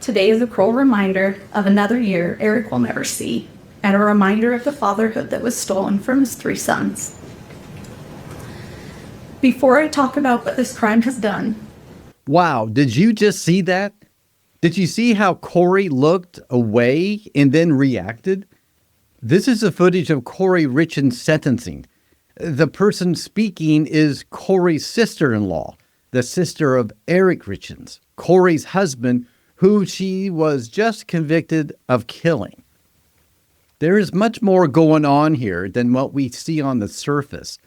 Today is a cruel reminder of another year Eric will never see, and a reminder of the fatherhood that was stolen from his 3 sons. Before I talk about what this crime has done. Wow, did you just see that? Did you see how Kouri looked away and then reacted? This is the footage of Kouri Richins' sentencing. The person speaking is Kouri's sister-in-law, the sister of Eric Richins, Kouri's husband, who she was just convicted of killing. There is much more going on here than what we see on the surface.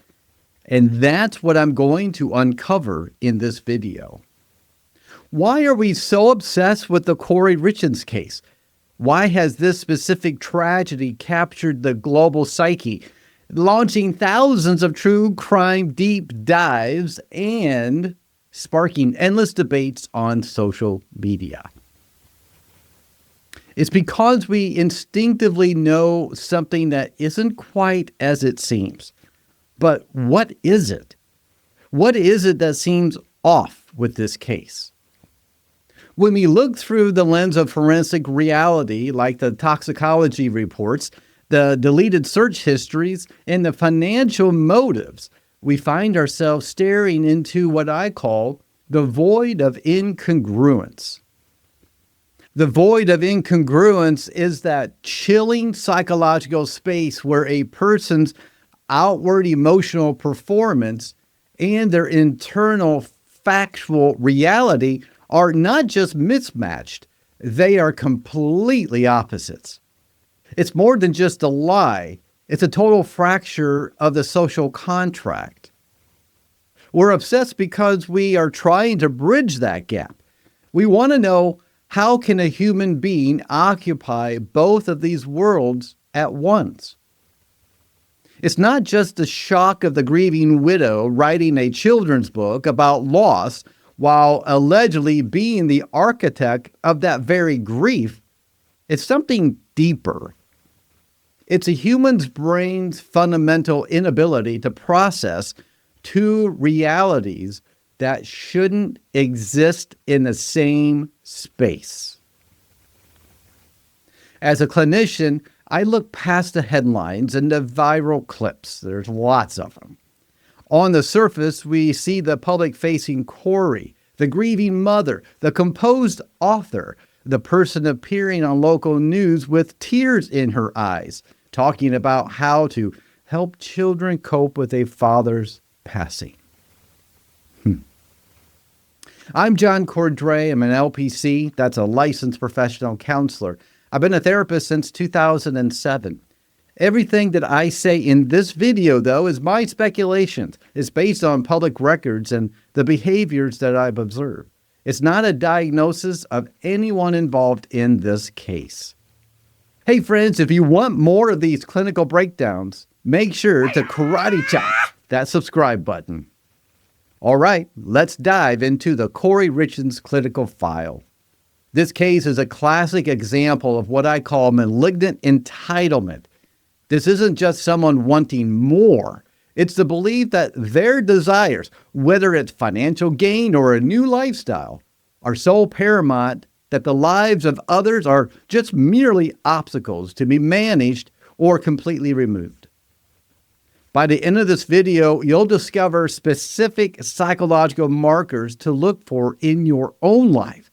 And that's what I'm going to uncover in this video. Why are we so obsessed with the Kouri Richins case? Why has this specific tragedy captured the global psyche, launching thousands of true crime deep dives and sparking endless debates on social media? It's because we instinctively know something that isn't quite as it seems. But what is it? What is it that seems off with this case? When we look through the lens of forensic reality, like the toxicology reports, the deleted search histories, and the financial motives, we find ourselves staring into what I call the void of incongruence. The void of incongruence is that chilling psychological space where a person's outward emotional performance and their internal factual reality are not just mismatched, they are completely opposites. It's more than just a lie, it's a total fracture of the social contract. We're obsessed because we are trying to bridge that gap. We want to know, how can a human being occupy both of these worlds at once? It's not just the shock of the grieving widow writing a children's book about loss while allegedly being the architect of that very grief. It's something deeper. It's a human's brain's fundamental inability to process two realities that shouldn't exist in the same space. As a clinician, I look past the headlines and the viral clips. There's lots of them. On the surface, we see the public-facing Kouri, the grieving mother, the composed author, the person appearing on local news with tears in her eyes, talking about how to help children cope with a father's passing. I'm John Cordray. I'm an LPC. That's a licensed professional counselor. I've been a therapist since 2007. Everything that I say in this video, though, is my speculations. It's based on public records and the behaviors that I've observed. It's not a diagnosis of anyone involved in this case. Hey, friends, if you want more of these clinical breakdowns, make sure to karate chop that subscribe button. All right, let's dive into the Kouri Richins clinical file. This case is a classic example of what I call malignant entitlement. This isn't just someone wanting more. It's the belief that their desires, whether it's financial gain or a new lifestyle, are so paramount that the lives of others are just merely obstacles to be managed or completely removed. By the end of this video, you'll discover specific psychological markers to look for in your own life.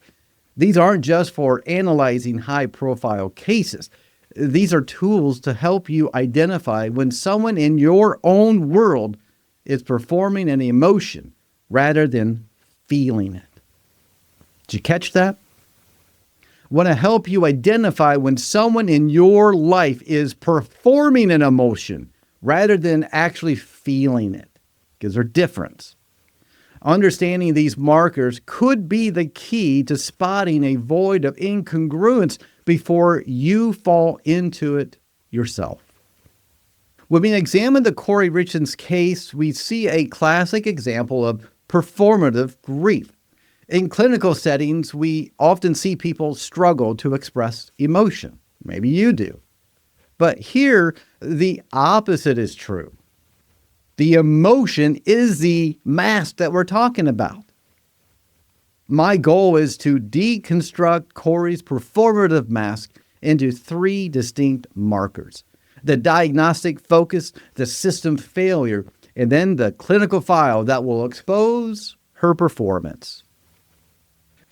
These aren't just for analyzing high-profile cases. These are tools to help you identify when someone in your own world is performing an emotion rather than feeling it. Did you catch that? I want to help you identify when someone in your life is performing an emotion rather than actually feeling it, because they're different. Understanding these markers could be the key to spotting a void of incongruence before you fall into it yourself. When we examine the Kouri Richins case, we see a classic example of performative grief. In clinical settings, we often see people struggle to express emotion. Maybe you do. But here, the opposite is true. The emotion is the mask that we're talking about. My goal is to deconstruct Kouri's performative mask into 3 distinct markers: the diagnostic focus, the system failure, and then the clinical file that will expose her performance.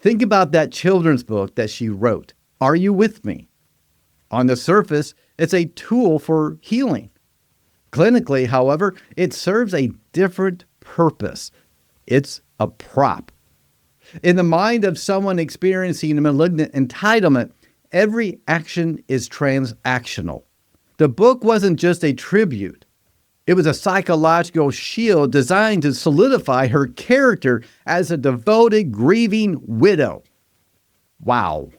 Think about that children's book that she wrote, Are You With Me? On the surface, it's a tool for healing. Clinically, however, it serves a different purpose. It's a prop. In the mind of someone experiencing a malignant entitlement, every action is transactional. The book wasn't just a tribute. It was a psychological shield designed to solidify her character as a devoted, grieving widow. Wow.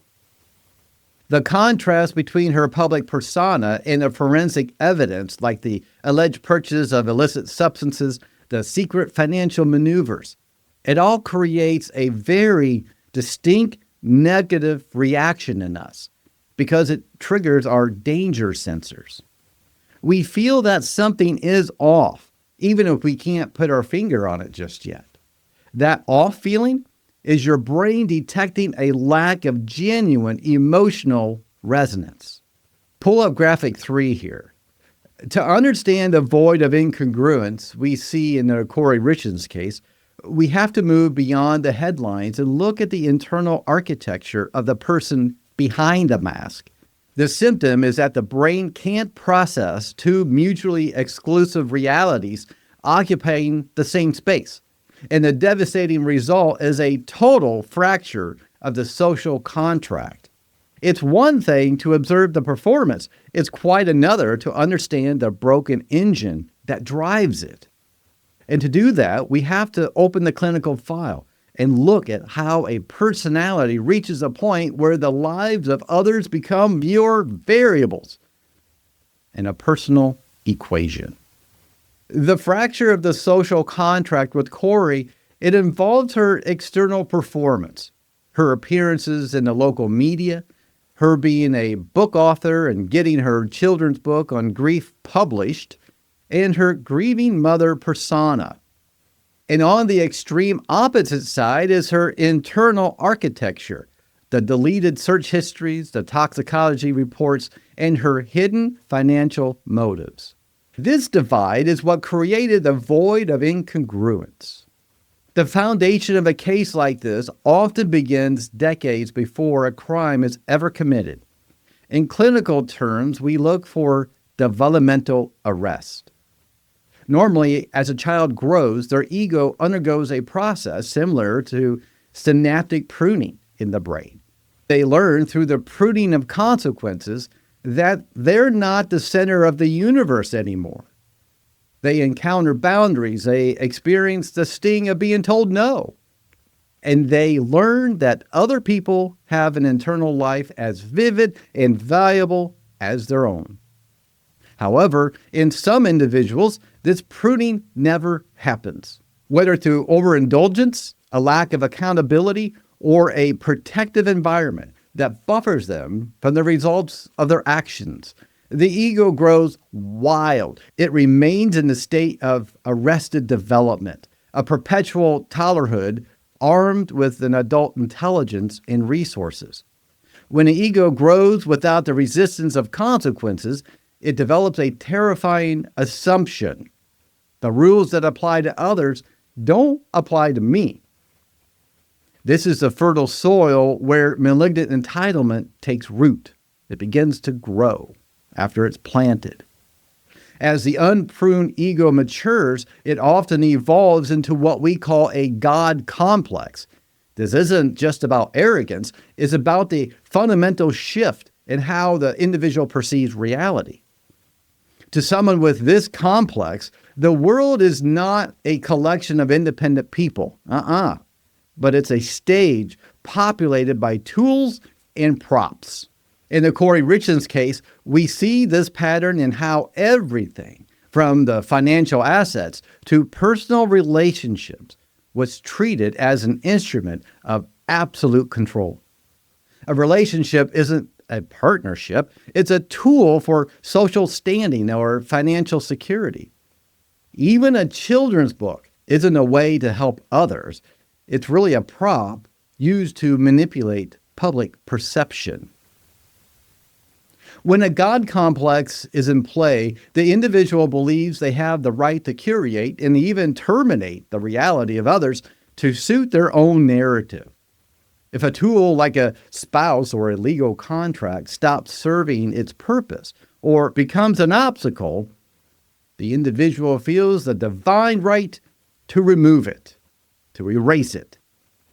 The contrast between her public persona and the forensic evidence, like the alleged purchase of illicit substances, the secret financial maneuvers, it all creates a very distinct negative reaction in us because it triggers our danger sensors. We feel that something is off, even if we can't put our finger on it just yet. That off feeling is your brain detecting a lack of genuine emotional resonance. Pull up graphic 3 here. To understand the void of incongruence we see in the Kouri Richins case, we have to move beyond the headlines and look at the internal architecture of the person behind the mask. The symptom is that the brain can't process 2 mutually exclusive realities occupying the same space. And the devastating result is a total fracture of the social contract. It's one thing to observe the performance. It's quite another to understand the broken engine that drives it. And to do that, we have to open the clinical file and look at how a personality reaches a point where the lives of others become mere variables in a personal equation. The fracture of the social contract with Kouri, it involves her external performance, her appearances in the local media, her being a book author and getting her children's book on grief published, and her grieving mother persona. And on the extreme opposite side is her internal architecture, the deleted search histories, the toxicology reports, and her hidden financial motives. This divide is what created the void of incongruence. The foundation of a case like this often begins decades before a crime is ever committed. In clinical terms, we look for developmental arrest. Normally, as a child grows, their ego undergoes a process similar to synaptic pruning in the brain. They learn through the pruning of consequences that they're not the center of the universe anymore. They encounter boundaries. They experience the sting of being told no. And they learn that other people have an internal life as vivid and valuable as their own. However, in some individuals, this pruning never happens. Whether through overindulgence, a lack of accountability, or a protective environment that buffers them from the results of their actions, the ego grows wild. It remains in the state of arrested development, a perpetual toddlerhood armed with an adult intelligence and resources. When the ego grows without the resistance of consequences, it develops a terrifying assumption. The rules that apply to others don't apply to me. This is the fertile soil where malignant entitlement takes root. It begins to grow after it's planted. As the unpruned ego matures, it often evolves into what we call a God complex. This isn't just about arrogance, it's about the fundamental shift in how the individual perceives reality. To someone with this complex, the world is not a collection of independent people, but it's a stage populated by tools and props. In the Kouri Richins case, we see this pattern in how everything, from the financial assets to personal relationships, was treated as an instrument of absolute control. A relationship isn't a partnership, it's a tool for social standing or financial security. Even a children's book isn't a way to help others. It's really a prop used to manipulate public perception. When a God complex is in play, the individual believes they have the right to curate and even terminate the reality of others to suit their own narrative. If a tool like a spouse or a legal contract stops serving its purpose or becomes an obstacle, the individual feels the divine right to remove it, to erase it.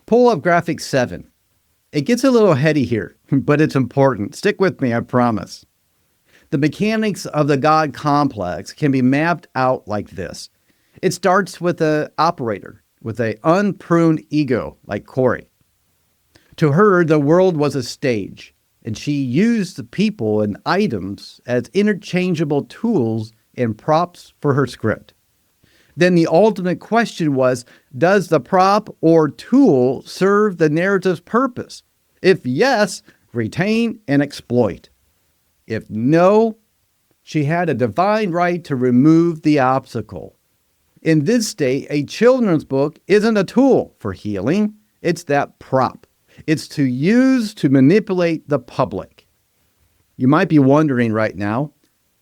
Pull up graphic 7. It gets a little heady here, but it's important. Stick with me, I promise. The mechanics of the God complex can be mapped out like this. It starts with an operator with an unpruned ego like Kouri. To her, the world was a stage, and she used the people and items as interchangeable tools and props for her script. Then the ultimate question was, does the prop or tool serve the narrative's purpose? If yes, retain and exploit. If no, she had a divine right to remove the obstacle. In this state, a children's book isn't a tool for healing. It's that prop. It's to use to manipulate the public. You might be wondering right now,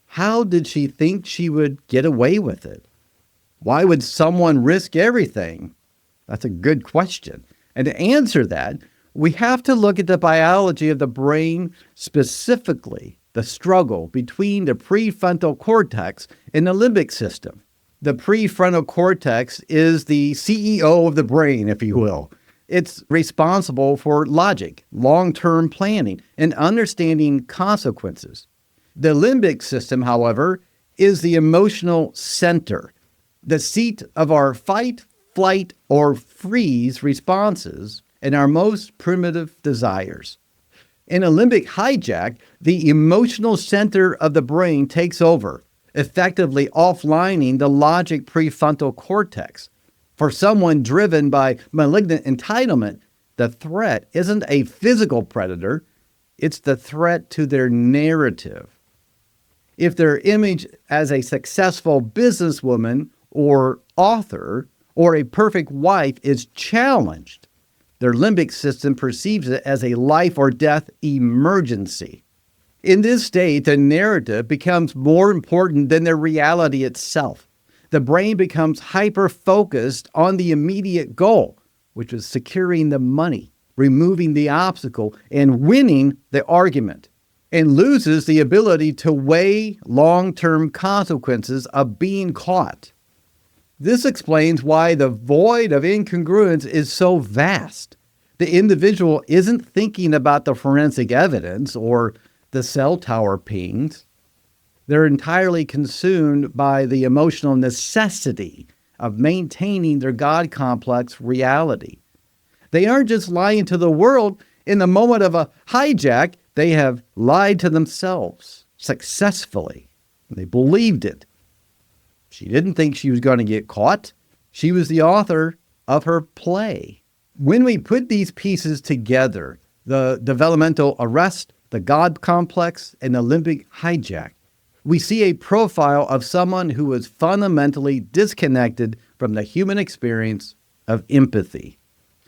how did she think she would get away with it? Why would someone risk everything? That's a good question. And to answer that, we have to look at the biology of the brain, specifically the struggle between the prefrontal cortex and the limbic system. The prefrontal cortex is the CEO of the brain, if you will. It's responsible for logic, long-term planning, and understanding consequences. The limbic system, however, is the emotional center, the seat of our fight, flight, or freeze responses and our most primitive desires. In a limbic hijack, the emotional center of the brain takes over, effectively offlining the logic prefrontal cortex. For someone driven by malignant entitlement, the threat isn't a physical predator, it's the threat to their narrative. If their image as a successful businesswoman or author or a perfect wife is challenged, their limbic system perceives it as a life or death emergency. In this state, the narrative becomes more important than the reality itself. The brain becomes hyper-focused on the immediate goal, which is securing the money, removing the obstacle, and winning the argument, and loses the ability to weigh long-term consequences of being caught. This explains why the void of incongruence is so vast. The individual isn't thinking about the forensic evidence or the cell tower pings. They're entirely consumed by the emotional necessity of maintaining their God complex reality. They aren't just lying to the world. In the moment of a hijack, they have lied to themselves successfully. They believed it. She didn't think she was going to get caught. She was the author of her play. When we put these pieces together, the developmental arrest, the God complex, and the limbic hijack, we see a profile of someone who is fundamentally disconnected from the human experience of empathy.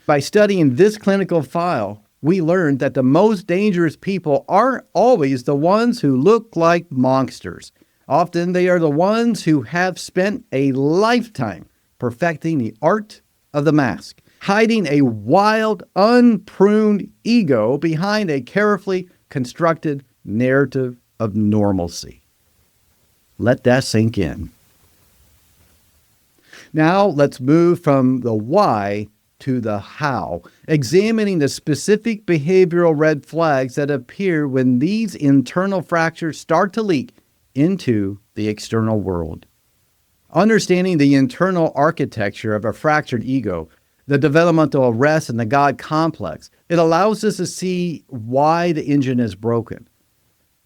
By studying this clinical file, we learned that the most dangerous people aren't always the ones who look like monsters. Often they are the ones who have spent a lifetime perfecting the art of the mask, hiding a wild, unpruned ego behind a carefully constructed narrative of normalcy. Let that sink in. Now let's move from the why to the how, examining the specific behavioral red flags that appear when these internal fractures start to leak into the external world. Understanding the internal architecture of a fractured ego, the developmental arrest, and the God complex, it allows us to see why the engine is broken.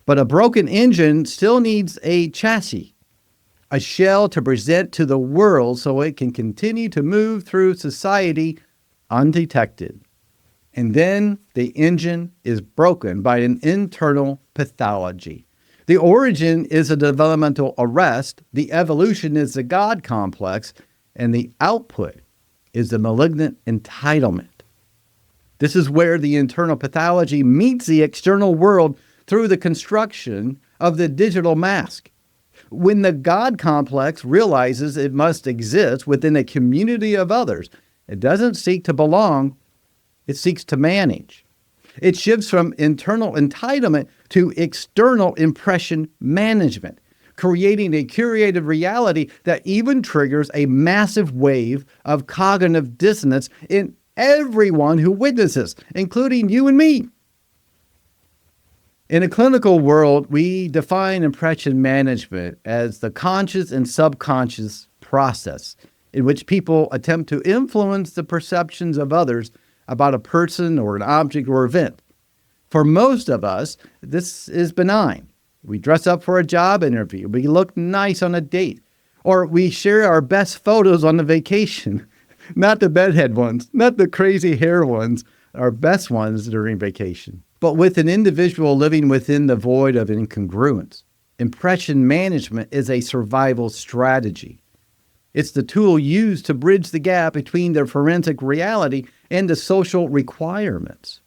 But a broken engine still needs a chassis, a shell to present to the world so it can continue to move through society undetected. And then the engine is broken by an internal pathology. The origin is a developmental arrest, the evolution is the God complex, and the output is the malignant entitlement. This is where the internal pathology meets the external world through the construction of the digital mask. When the God complex realizes it must exist within a community of others, it doesn't seek to belong, it seeks to manage. It shifts from internal entitlement to external impression management, creating a curated reality that even triggers a massive wave of cognitive dissonance in everyone who witnesses, including you and me. In a clinical world, we define impression management as the conscious and subconscious process in which people attempt to influence the perceptions of others about a person or an object or event. For most of us, this is benign. We dress up for a job interview, we look nice on a date, or we share our best photos on the vacation. Not the bedhead ones, not the crazy hair ones, our best ones during vacation. But with an individual living within the void of incongruence, impression management is a survival strategy. It's the tool used to bridge the gap between the forensic reality and the social requirements.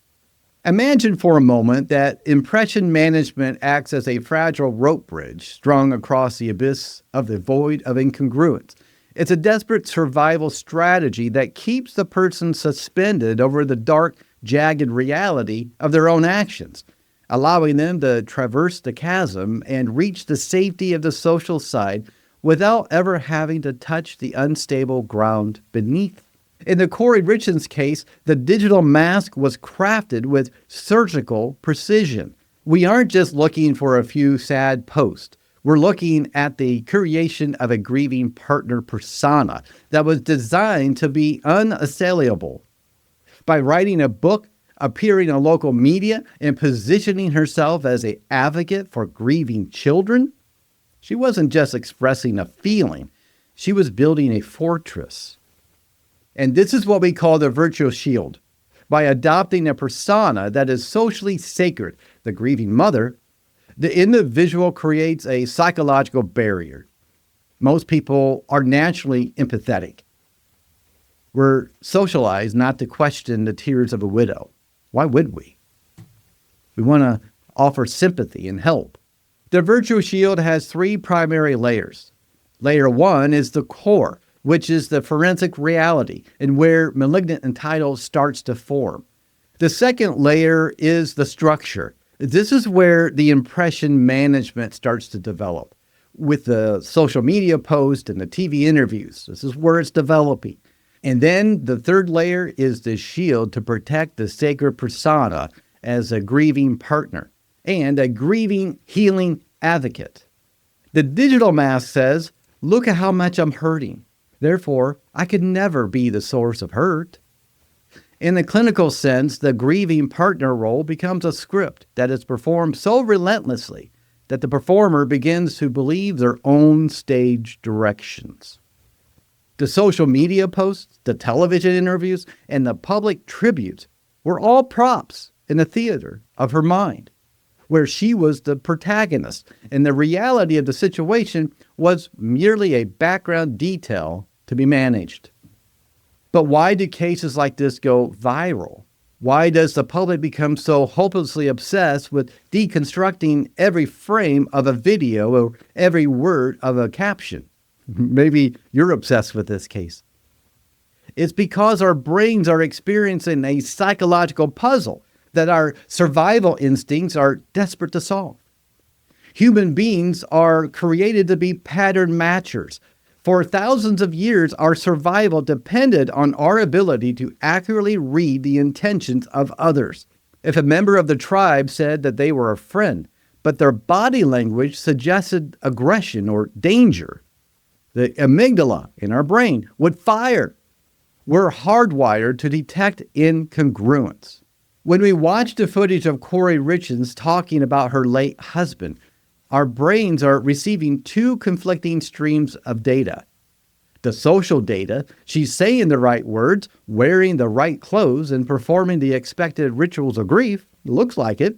Imagine for a moment that impression management acts as a fragile rope bridge strung across the abyss of the void of incongruence. It's a desperate survival strategy that keeps the person suspended over the dark, jagged reality of their own actions, allowing them to traverse the chasm and reach the safety of the social side without ever having to touch the unstable ground beneath. In the Kouri Richins case, the digital mask was crafted with surgical precision. We aren't just looking for a few sad posts. We're looking at the creation of a grieving partner persona that was designed to be unassailable. By writing a book, appearing in local media, and positioning herself as an advocate for grieving children, she wasn't just expressing a feeling, she was building a fortress. And this is what we call the virtual shield. By adopting a persona that is socially sacred, the grieving mother, the individual creates a psychological barrier. Most people are naturally empathetic. We're socialized not to question the tears of a widow. Why would we? We want to offer sympathy and help. The virtual shield has three primary layers. Layer one is the core, which is the forensic reality and where malignant entitle starts to form. The second layer is the structure. This is where the impression management starts to develop. With the social media posts and the TV interviews, this is where it's developing. And then the third layer is the shield to protect the sacred persona as a grieving partner and a grieving, healing advocate. The digital mask says, look at how much I'm hurting. Therefore, I could never be the source of hurt. In the clinical sense, the grieving partner role becomes a script that is performed so relentlessly that the performer begins to believe their own stage directions. The social media posts, the television interviews, and the public tributes were all props in the theater of her mind, where she was the protagonist, and the reality of the situation was merely a background detail to be managed. But why do cases like this go viral? Why does the public become so hopelessly obsessed with deconstructing every frame of a video or every word of a caption? Maybe you're obsessed with this case. It's because our brains are experiencing a psychological puzzle that our survival instincts are desperate to solve. Human beings are created to be pattern matchers. For thousands of years, our survival depended on our ability to accurately read the intentions of others. If a member of the tribe said that they were a friend, but their body language suggested aggression or danger, the amygdala in our brain would fire. We're hardwired to detect incongruence. When we watch the footage of Kouri Richins talking about her late husband, our brains are receiving two conflicting streams of data. The social data, she's saying the right words, wearing the right clothes, and performing the expected rituals of grief. Looks like it.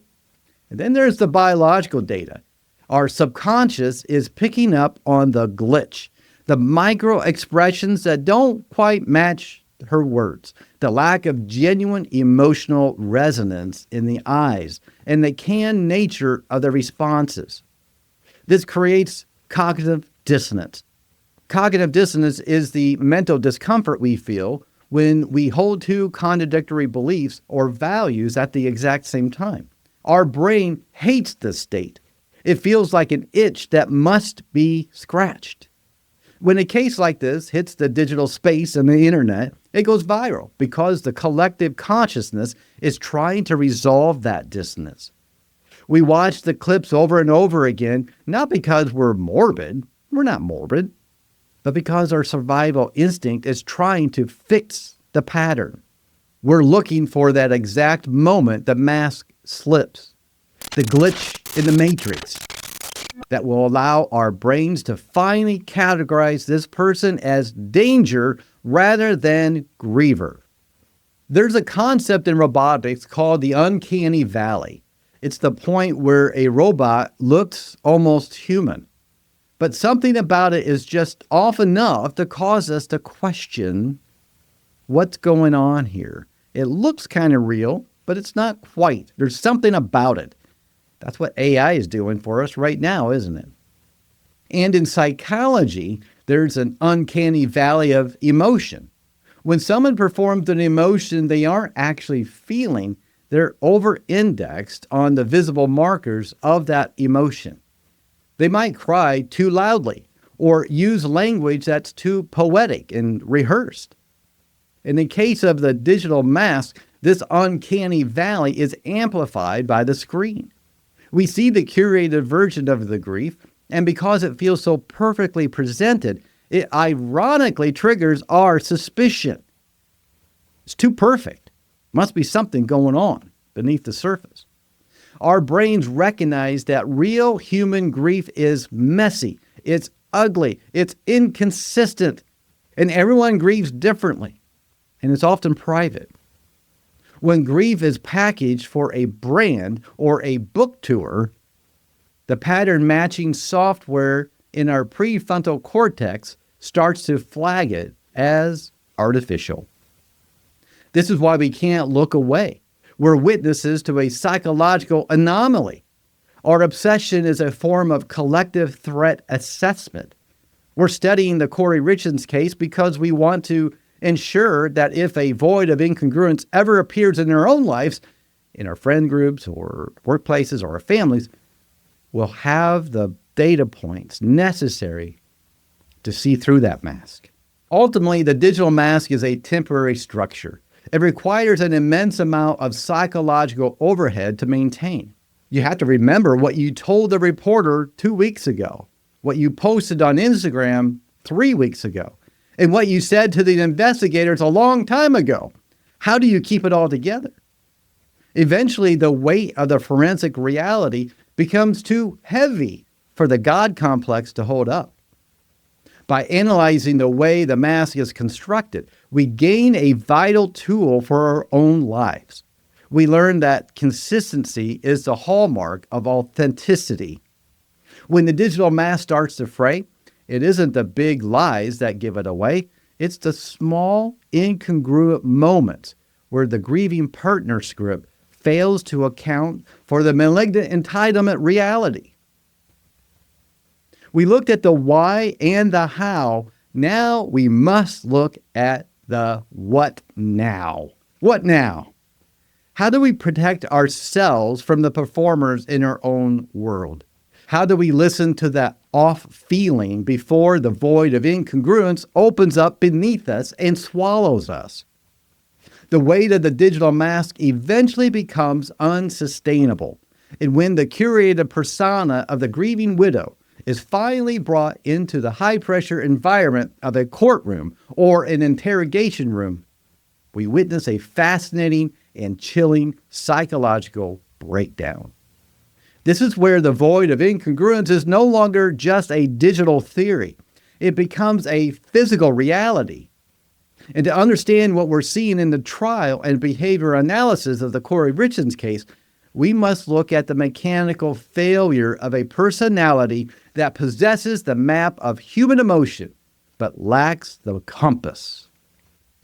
And then there's the biological data. Our subconscious is picking up on the glitch, the micro expressions that don't quite match her words, the lack of genuine emotional resonance in the eyes, and the canned nature of the responses. This creates cognitive dissonance. Cognitive dissonance is the mental discomfort we feel when we hold two contradictory beliefs or values at the exact same time. Our brain hates this state. It feels like an itch that must be scratched. When a case like this hits the digital space and the internet, it goes viral because the collective consciousness is trying to resolve that dissonance. We watch the clips over and over again, not because we're morbid, we're not morbid, but because our survival instinct is trying to fix the pattern. We're looking for that exact moment the mask slips, the glitch in the matrix that will allow our brains to finally categorize this person as danger rather than griever. There's a concept in robotics called the uncanny valley. It's the point where a robot looks almost human, but something about it is just off enough to cause us to question what's going on here. It looks kind of real, but it's not quite. There's something about it. That's what AI is doing for us right now, isn't it? And in psychology, there's an uncanny valley of emotion. When someone performs an emotion they aren't actually feeling, they're over-indexed on the visible markers of that emotion. They might cry too loudly or use language that's too poetic and rehearsed. In the case of the digital mask, this uncanny valley is amplified by the screen. We see the curated version of the grief, and because it feels so perfectly presented, it ironically triggers our suspicion. It's too perfect. Must be something going on beneath the surface. Our brains recognize that real human grief is messy, it's ugly, it's inconsistent, and everyone grieves differently, and it's often private. When grief is packaged for a brand or a book tour, the pattern matching software in our prefrontal cortex starts to flag it as artificial. This is why we can't look away. We're witnesses to a psychological anomaly. Our obsession is a form of collective threat assessment. We're studying the Kouri Richins case because we want to ensure that if a void of incongruence ever appears in our own lives, in our friend groups or workplaces or our families, we'll have the data points necessary to see through that mask. Ultimately, the digital mask is a temporary structure. It requires an immense amount of psychological overhead to maintain. You have to remember what you told the reporter 2 weeks ago, what you posted on Instagram 3 weeks ago, and what you said to the investigators a long time ago. How do you keep it all together? Eventually, the weight of the forensic reality becomes too heavy for the God complex to hold up. By analyzing the way the mask is constructed, we gain a vital tool for our own lives. We learn that consistency is the hallmark of authenticity. When the digital mask starts to fray, it isn't the big lies that give it away. It's the small, incongruent moments where the grieving partner script fails to account for the malignant entitlement reality. We looked at the why and the how. Now we must look at the what now. What now? How do we protect ourselves from the performers in our own world? How do we listen to that off feeling before the void of incongruence opens up beneath us and swallows us? The weight of the digital mask eventually becomes unsustainable. And when the curated persona of the grieving widow is finally brought into the high-pressure environment of a courtroom or an interrogation room, we witness a fascinating and chilling psychological breakdown. This is where the void of incongruence is no longer just a digital theory. It becomes a physical reality. And to understand what we're seeing in the trial and behavior analysis of the Kouri Richins case, we must look at the mechanical failure of a personality that possesses the map of human emotion, but lacks the compass.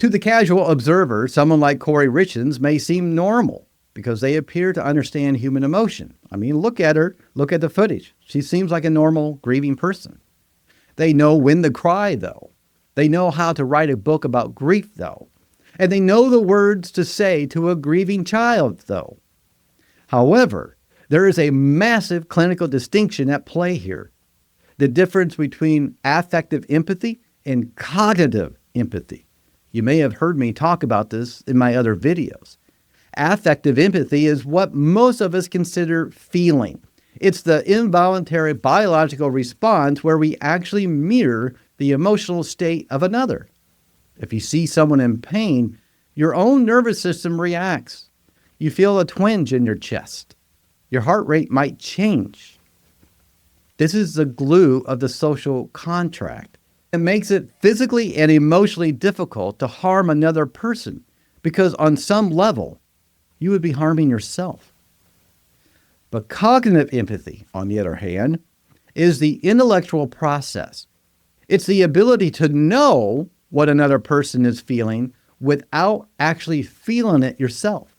To the casual observer, someone like Kouri Richins may seem normal because they appear to understand human emotion. I mean, look at her, look at the footage. She seems like a normal grieving person. They know when to cry, though. They know how to write a book about grief, though. And they know the words to say to a grieving child, though. However, there is a massive clinical distinction at play here. The difference between affective empathy and cognitive empathy. You may have heard me talk about this in my other videos. Affective empathy is what most of us consider feeling. It's the involuntary biological response where we actually mirror the emotional state of another. If you see someone in pain, your own nervous system reacts. You feel a twinge in your chest. Your heart rate might change. This is the glue of the social contract. It makes it physically and emotionally difficult to harm another person because on some level, you would be harming yourself. But cognitive empathy, on the other hand, is the intellectual process. It's the ability to know what another person is feeling without actually feeling it yourself.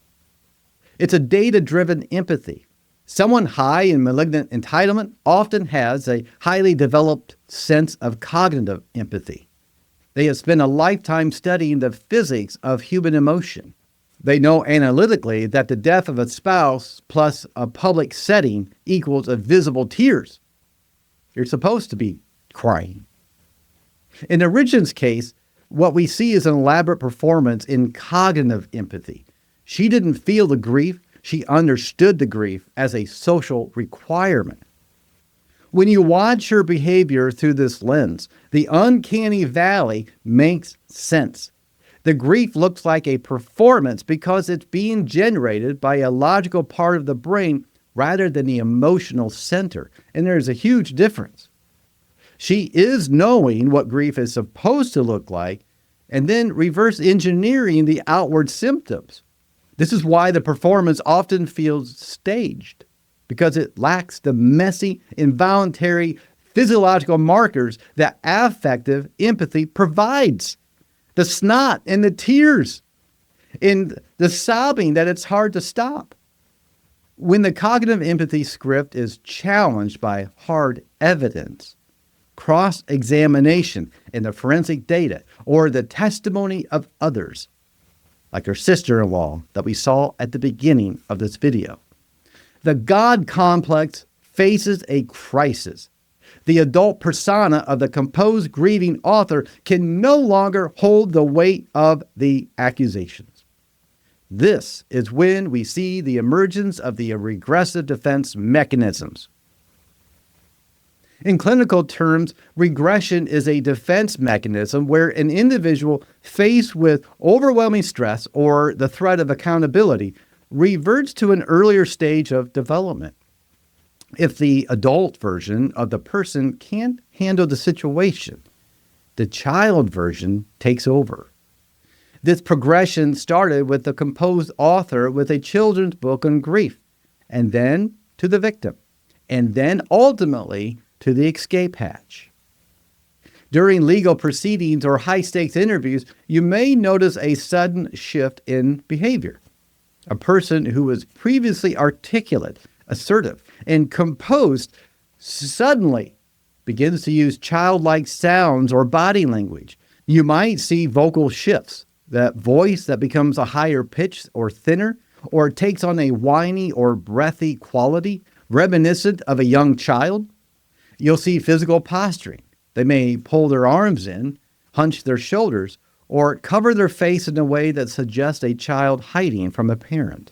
It's a data-driven empathy. Someone high in malignant entitlement often has a highly developed sense of cognitive empathy. They have spent a lifetime studying the physics of human emotion. They know analytically that the death of a spouse plus a public setting equals a visible tears. You're supposed to be crying. In the Richins case, what we see is an elaborate performance in cognitive empathy. She didn't feel the grief. She understood the grief as a social requirement. When you watch her behavior through this lens, the uncanny valley makes sense. The grief looks like a performance because it's being generated by a logical part of the brain rather than the emotional center. And there's a huge difference. She is knowing what grief is supposed to look like and then reverse engineering the outward symptoms. This is why the performance often feels staged, because it lacks the messy, involuntary, physiological markers that affective empathy provides. The snot and the tears and the sobbing that it's hard to stop. When the cognitive empathy script is challenged by hard evidence, cross-examination in the forensic data, or the testimony of others, like her sister-in-law that we saw at the beginning of this video, the God complex faces a crisis. The adult persona of the composed grieving author can no longer hold the weight of the accusations. This is when we see the emergence of the regressive defense mechanisms. In clinical terms, regression is a defense mechanism where an individual faced with overwhelming stress or the threat of accountability reverts to an earlier stage of development. If the adult version of the person can't handle the situation, the child version takes over. This progression started with the composed author with a children's book on grief, and then to the victim, and then ultimately to the escape hatch. During legal proceedings or high-stakes interviews, you may notice a sudden shift in behavior. A person who was previously articulate, assertive, and composed suddenly begins to use childlike sounds or body language. You might see vocal shifts, that voice that becomes a higher pitch or thinner, or takes on a whiny or breathy quality, reminiscent of a young child. You'll see physical posturing. They may pull their arms in, hunch their shoulders, or cover their face in a way that suggests a child hiding from a parent.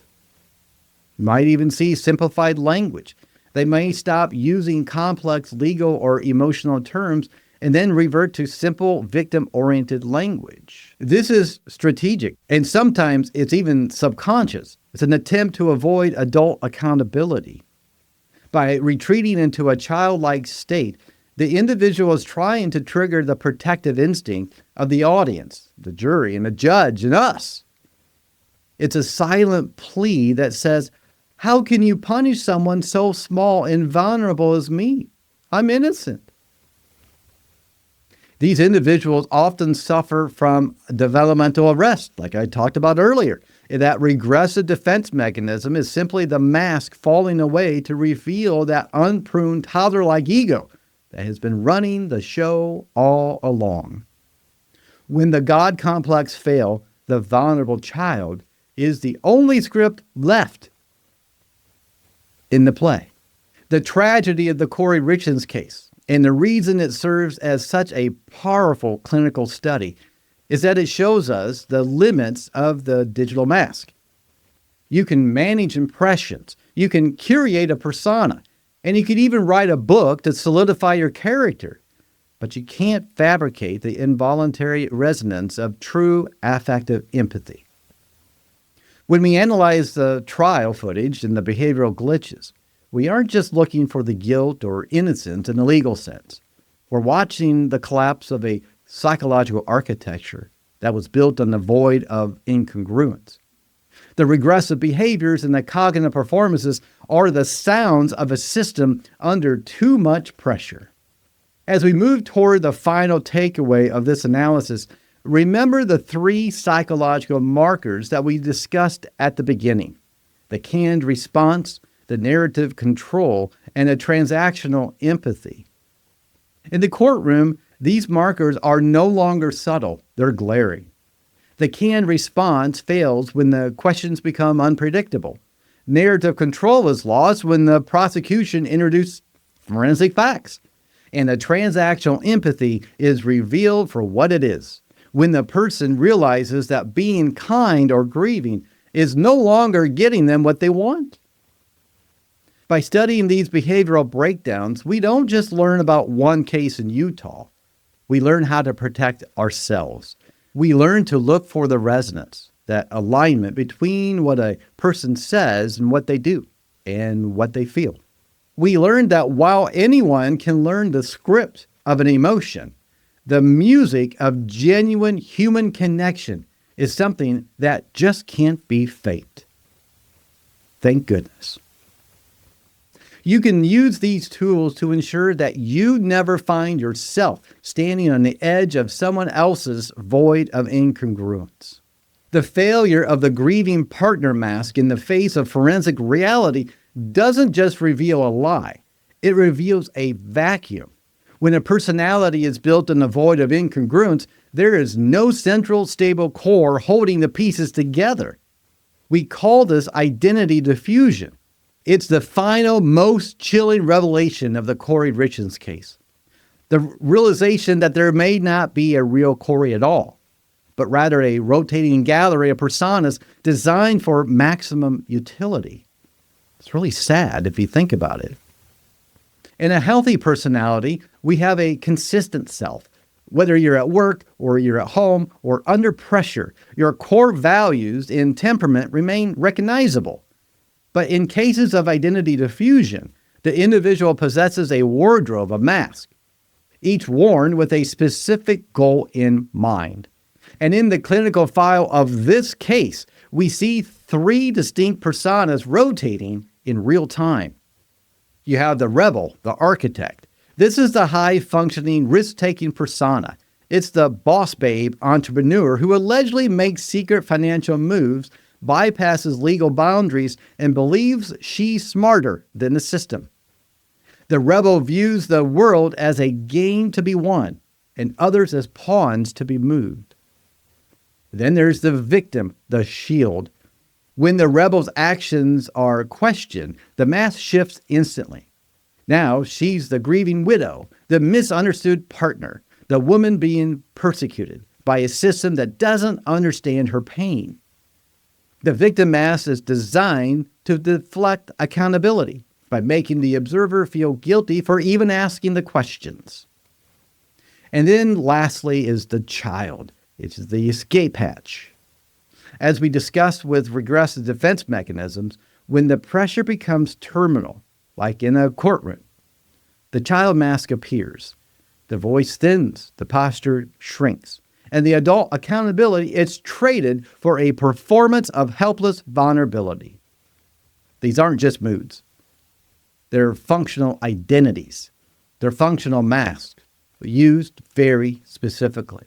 You might even see simplified language. They may stop using complex legal or emotional terms and then revert to simple victim-oriented language. This is strategic, and sometimes it's even subconscious. It's an attempt to avoid adult accountability. By retreating into a childlike state, the individual is trying to trigger the protective instinct of the audience, the jury, and the judge, and us. It's a silent plea that says, how can you punish someone so small and vulnerable as me? I'm innocent. These individuals often suffer from developmental arrest, like I talked about earlier. That regressive defense mechanism is simply the mask falling away to reveal that unpruned toddler-like ego that has been running the show all along. When the God complex fails, the vulnerable child is the only script left in the play. The tragedy of the Kouri Richins case, and the reason it serves as such a powerful clinical study, is that it shows us the limits of the digital mask. You can manage impressions, you can curate a persona, and you can even write a book to solidify your character. But you can't fabricate the involuntary resonance of true affective empathy. When we analyze the trial footage and the behavioral glitches, we aren't just looking for the guilt or innocence in the legal sense. We're watching the collapse of a psychological architecture that was built on the void of incongruence. The regressive behaviors and the cognitive performances are the sounds of a system under too much pressure. As we move toward the final takeaway of this analysis, remember the 3 psychological markers that we discussed at the beginning: the canned response, the narrative control, and the transactional empathy. In the courtroom, these markers are no longer subtle, they're glaring. The canned response fails when the questions become unpredictable. Narrative control is lost when the prosecution introduces forensic facts. And the transactional empathy is revealed for what it is, when the person realizes that being kind or grieving is no longer getting them what they want. By studying these behavioral breakdowns, we don't just learn about one case in Utah. We learn how to protect ourselves. We learn to look for the resonance, that alignment between what a person says and what they do and what they feel. We learned that while anyone can learn the script of an emotion, the music of genuine human connection is something that just can't be faked. Thank goodness. You can use these tools to ensure that you never find yourself standing on the edge of someone else's void of incongruence. The failure of the grieving partner mask in the face of forensic reality doesn't just reveal a lie, it reveals a vacuum. When a personality is built in the void of incongruence, there is no central stable core holding the pieces together. We call this identity diffusion. It's the final, most chilling revelation of the Kouri Richins case. The realization that there may not be a real Kouri at all, but rather a rotating gallery of personas designed for maximum utility. It's really sad if you think about it. In a healthy personality, we have a consistent self. Whether you're at work or you're at home or under pressure, your core values and temperament remain recognizable. But in cases of identity diffusion, the individual possesses a wardrobe of masks, each worn with a specific goal in mind. And in the clinical file of this case, we see 3 distinct personas rotating in real time. You have the rebel, the architect. This is the high-functioning, risk-taking persona. It's the boss babe entrepreneur who allegedly makes secret financial moves, bypasses legal boundaries, and believes she's smarter than the system. The rebel views the world as a game to be won and others as pawns to be moved. Then there's the victim, the shield. When the rebel's actions are questioned, the mask shifts instantly. Now she's the grieving widow, the misunderstood partner, the woman being persecuted by a system that doesn't understand her pain. The victim mask is designed to deflect accountability by making the observer feel guilty for even asking the questions. And then lastly is the child. It's the escape hatch. As we discussed with regressive defense mechanisms, when the pressure becomes terminal, like in a courtroom, the child mask appears. The voice thins, the posture shrinks, and the adult accountability is traded for a performance of helpless vulnerability. These aren't just moods. They're functional identities. They're functional masks. but used very specifically.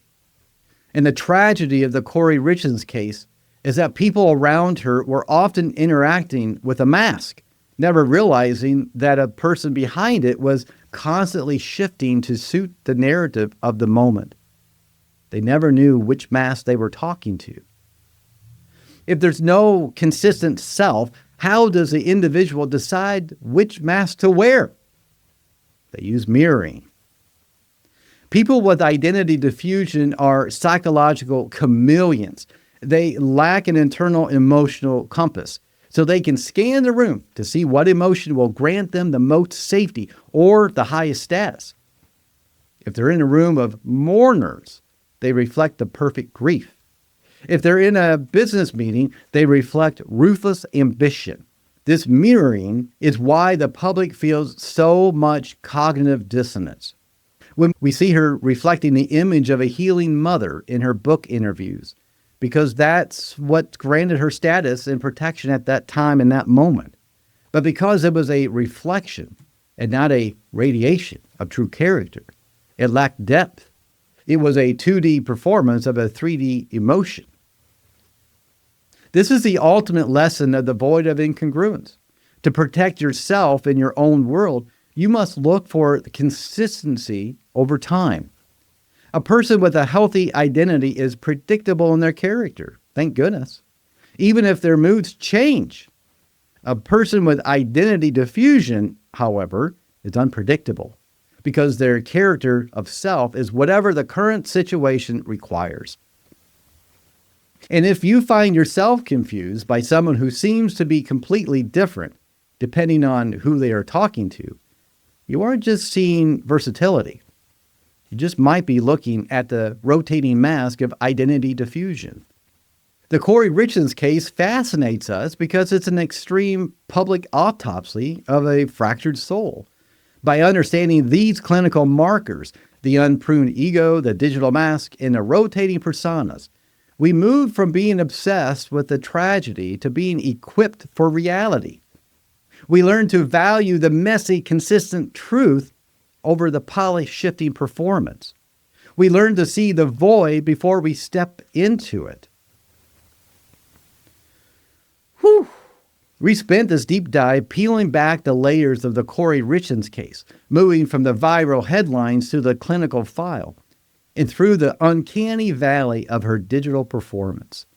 And the tragedy of the Kouri Richins case is that people around her were often interacting with a mask, never realizing that a person behind it was constantly shifting to suit the narrative of the moment. They never knew which mask they were talking to. If there's no consistent self, how does the individual decide which mask to wear? They use mirroring. People with identity diffusion are psychological chameleons. They lack an internal emotional compass, so they can scan the room to see what emotion will grant them the most safety or the highest status. If they're in a room of mourners, they reflect the perfect grief. If they're in a business meeting, they reflect ruthless ambition. This mirroring is why the public feels so much cognitive dissonance. When we see her reflecting the image of a healing mother in her book interviews, because that's what granted her status and protection at that time in that moment. But because it was a reflection and not a radiation of true character, it lacked depth. It was a 2D performance of a 3D emotion. This is the ultimate lesson of the void of incongruence. To protect yourself in your own world, you must look for consistency over time. A person with a healthy identity is predictable in their character, thank goodness, even if their moods change. A person with identity diffusion, however, is unpredictable because their character of self is whatever the current situation requires. And if you find yourself confused by someone who seems to be completely different, depending on who they are talking to, you aren't just seeing versatility. You just might be looking at the rotating mask of identity diffusion. The Kouri Richins case fascinates us because it's an extreme public autopsy of a fractured soul. By understanding these clinical markers, the unpruned ego, the digital mask, and the rotating personas, we move from being obsessed with the tragedy to being equipped for reality. We learn to value the messy, consistent truth over the polished, shifting performance. We learn to see the void before we step into it. Whew. We spent this deep dive peeling back the layers of the Kouri Richins case, moving from the viral headlines to the clinical file, and through the uncanny valley of her digital performance.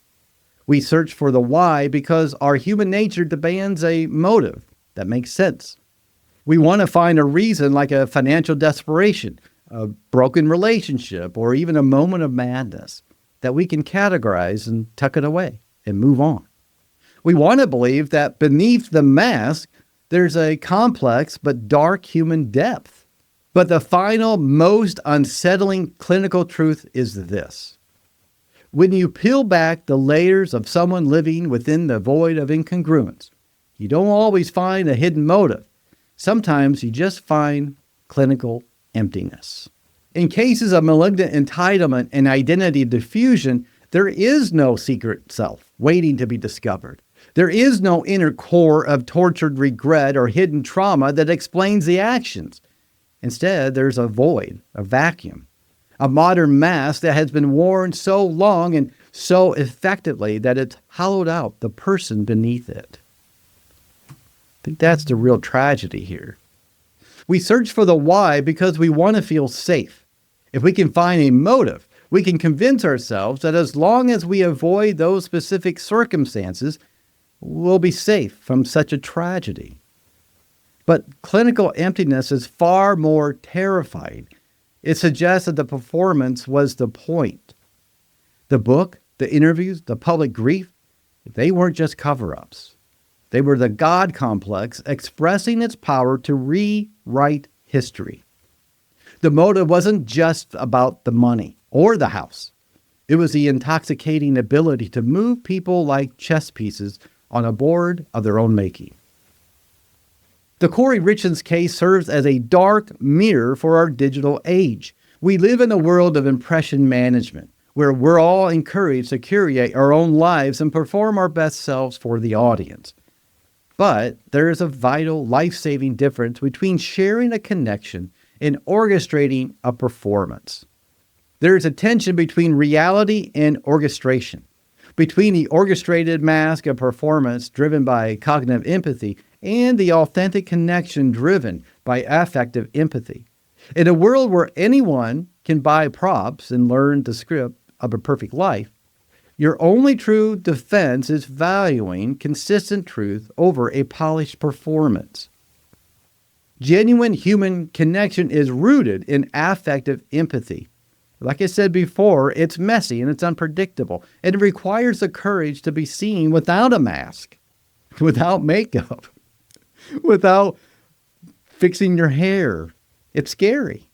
We search for the why because our human nature demands a motive that makes sense. We want to find a reason like a financial desperation, a broken relationship, or even a moment of madness that we can categorize and tuck it away and move on. We want to believe that beneath the mask, there's a complex but dark human depth. But the final, most unsettling clinical truth is this. When you peel back the layers of someone living within the void of incongruence, you don't always find a hidden motive. Sometimes you just find clinical emptiness. In cases of malignant entitlement and identity diffusion, there is no secret self waiting to be discovered. There is no inner core of tortured regret or hidden trauma that explains the actions. Instead, there's a void, a vacuum, a modern mask that has been worn so long and so effectively that it's hollowed out the person beneath it. I think that's the real tragedy here. We search for the why because we want to feel safe. If we can find a motive, we can convince ourselves that as long as we avoid those specific circumstances, we'll be safe from such a tragedy. But clinical emptiness is far more terrifying. It suggests that the performance was the point. The book, the interviews, the public grief, they weren't just cover-ups. They were the God complex expressing its power to rewrite history. The motive wasn't just about the money or the house. It was the intoxicating ability to move people like chess pieces on a board of their own making. The Kouri Richins case serves as a dark mirror for our digital age. We live in a world of impression management, where we're all encouraged to curate our own lives and perform our best selves for the audience. But there is a vital, life-saving difference between sharing a connection in orchestrating a performance. There is a tension between reality and orchestration, between the orchestrated mask of performance driven by cognitive empathy and the authentic connection driven by affective empathy. In a world where anyone can buy props and learn the script of a perfect life, your only true defense is valuing consistent truth over a polished performance. Genuine human connection is rooted in affective empathy. Like I said before, it's messy and it's unpredictable, and it requires the courage to be seen without a mask, without makeup, without fixing your hair. It's scary.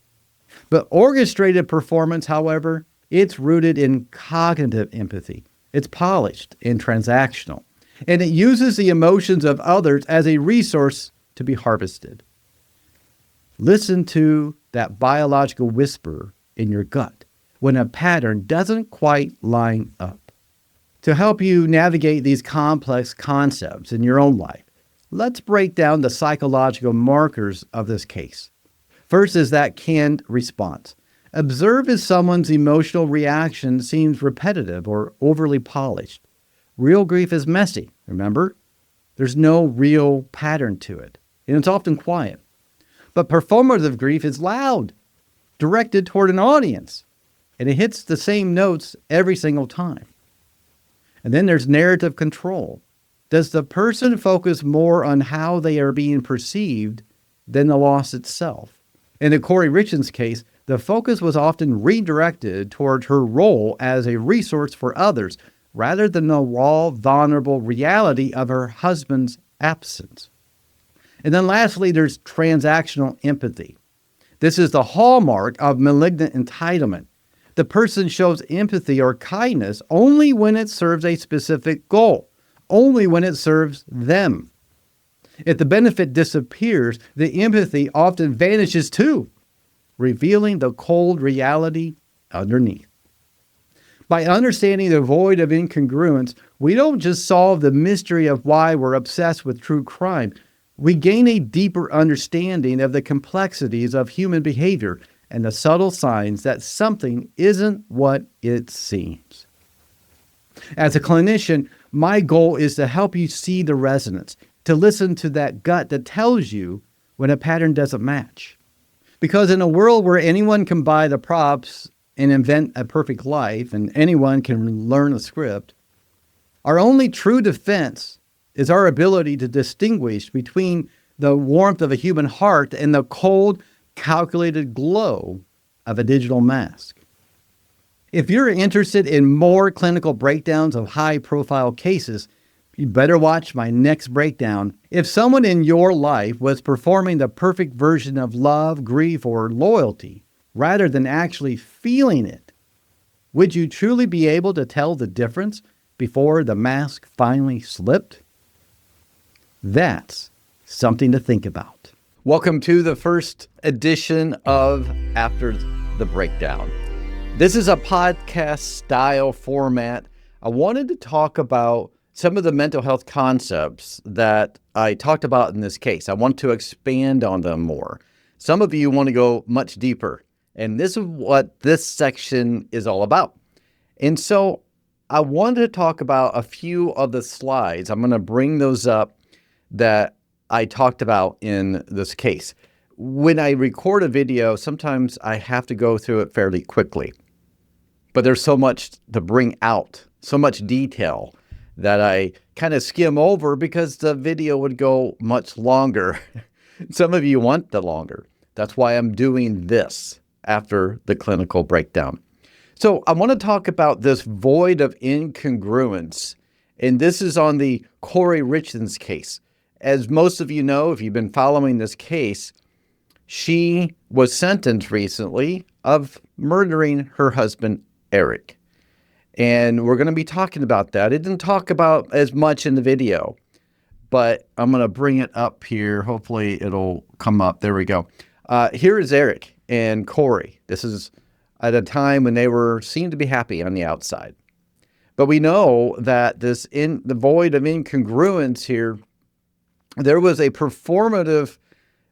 But orchestrated performance, however, it's rooted in cognitive empathy. It's polished and transactional, and it uses the emotions of others as a resource to be harvested. Listen to that biological whisper in your gut when a pattern doesn't quite line up. To help you navigate these complex concepts in your own life, let's break down the psychological markers of this case. First is that canned response. Observe if someone's emotional reaction seems repetitive or overly polished. Real grief is messy, remember? There's no real pattern to it, and it's often quiet. But performative grief is loud, directed toward an audience, and it hits the same notes every single time. And then there's narrative control. Does the person focus more on how they are being perceived than the loss itself? In the Kouri Richins case, the focus was often redirected toward her role as a resource for others, rather than the raw, vulnerable reality of her husband's absence. And then lastly, there's transactional empathy. This is the hallmark of malignant entitlement. The person shows empathy or kindness only when it serves a specific goal, only when it serves them. If the benefit disappears, the empathy often vanishes too, revealing the cold reality underneath. By understanding the void of incongruence, we don't just solve the mystery of why we're obsessed with true crime. We gain a deeper understanding of the complexities of human behavior and the subtle signs that something isn't what it seems. As a clinician, my goal is to help you see the resonance, to listen to that gut that tells you when a pattern doesn't match. Because in a world where anyone can buy the props and invent a perfect life and anyone can learn a script, our only true defense is our ability to distinguish between the warmth of a human heart and the cold, calculated glow of a digital mask. If you're interested in more clinical breakdowns of high-profile cases, you better watch my next breakdown. If someone in your life was performing the perfect version of love, grief, or loyalty, rather than actually feeling it, would you truly be able to tell the difference before the mask finally slipped? That's something to think about. Welcome to the first edition of After the Breakdown. This is a podcast style format. I wanted to talk about some of the mental health concepts that I talked about in this case. I want to expand on them more. Some of you want to go much deeper, and this is what this section is all about. And so I wanted to talk about a few of the slides. I'm going to bring those up that I talked about in this case. When I record a video, sometimes I have to go through it fairly quickly, but there's so much to bring out, so much detail that I kind of skim over because the video would go much longer. Some of you want the longer. That's why I'm doing this after the clinical breakdown. So I want to talk about this void of incongruence, and this is on the Kouri Richins case. As most of you know, if you've been following this case, she was sentenced recently of murdering her husband, Eric. And we're going to be talking about that. It didn't talk about as much in the video, but I'm going to bring it up here. Hopefully it'll come up. There we go. Here is Eric and Kouri. This is at a time when they seemed to be happy on the outside. But we know that the void of incongruence here, there was a performative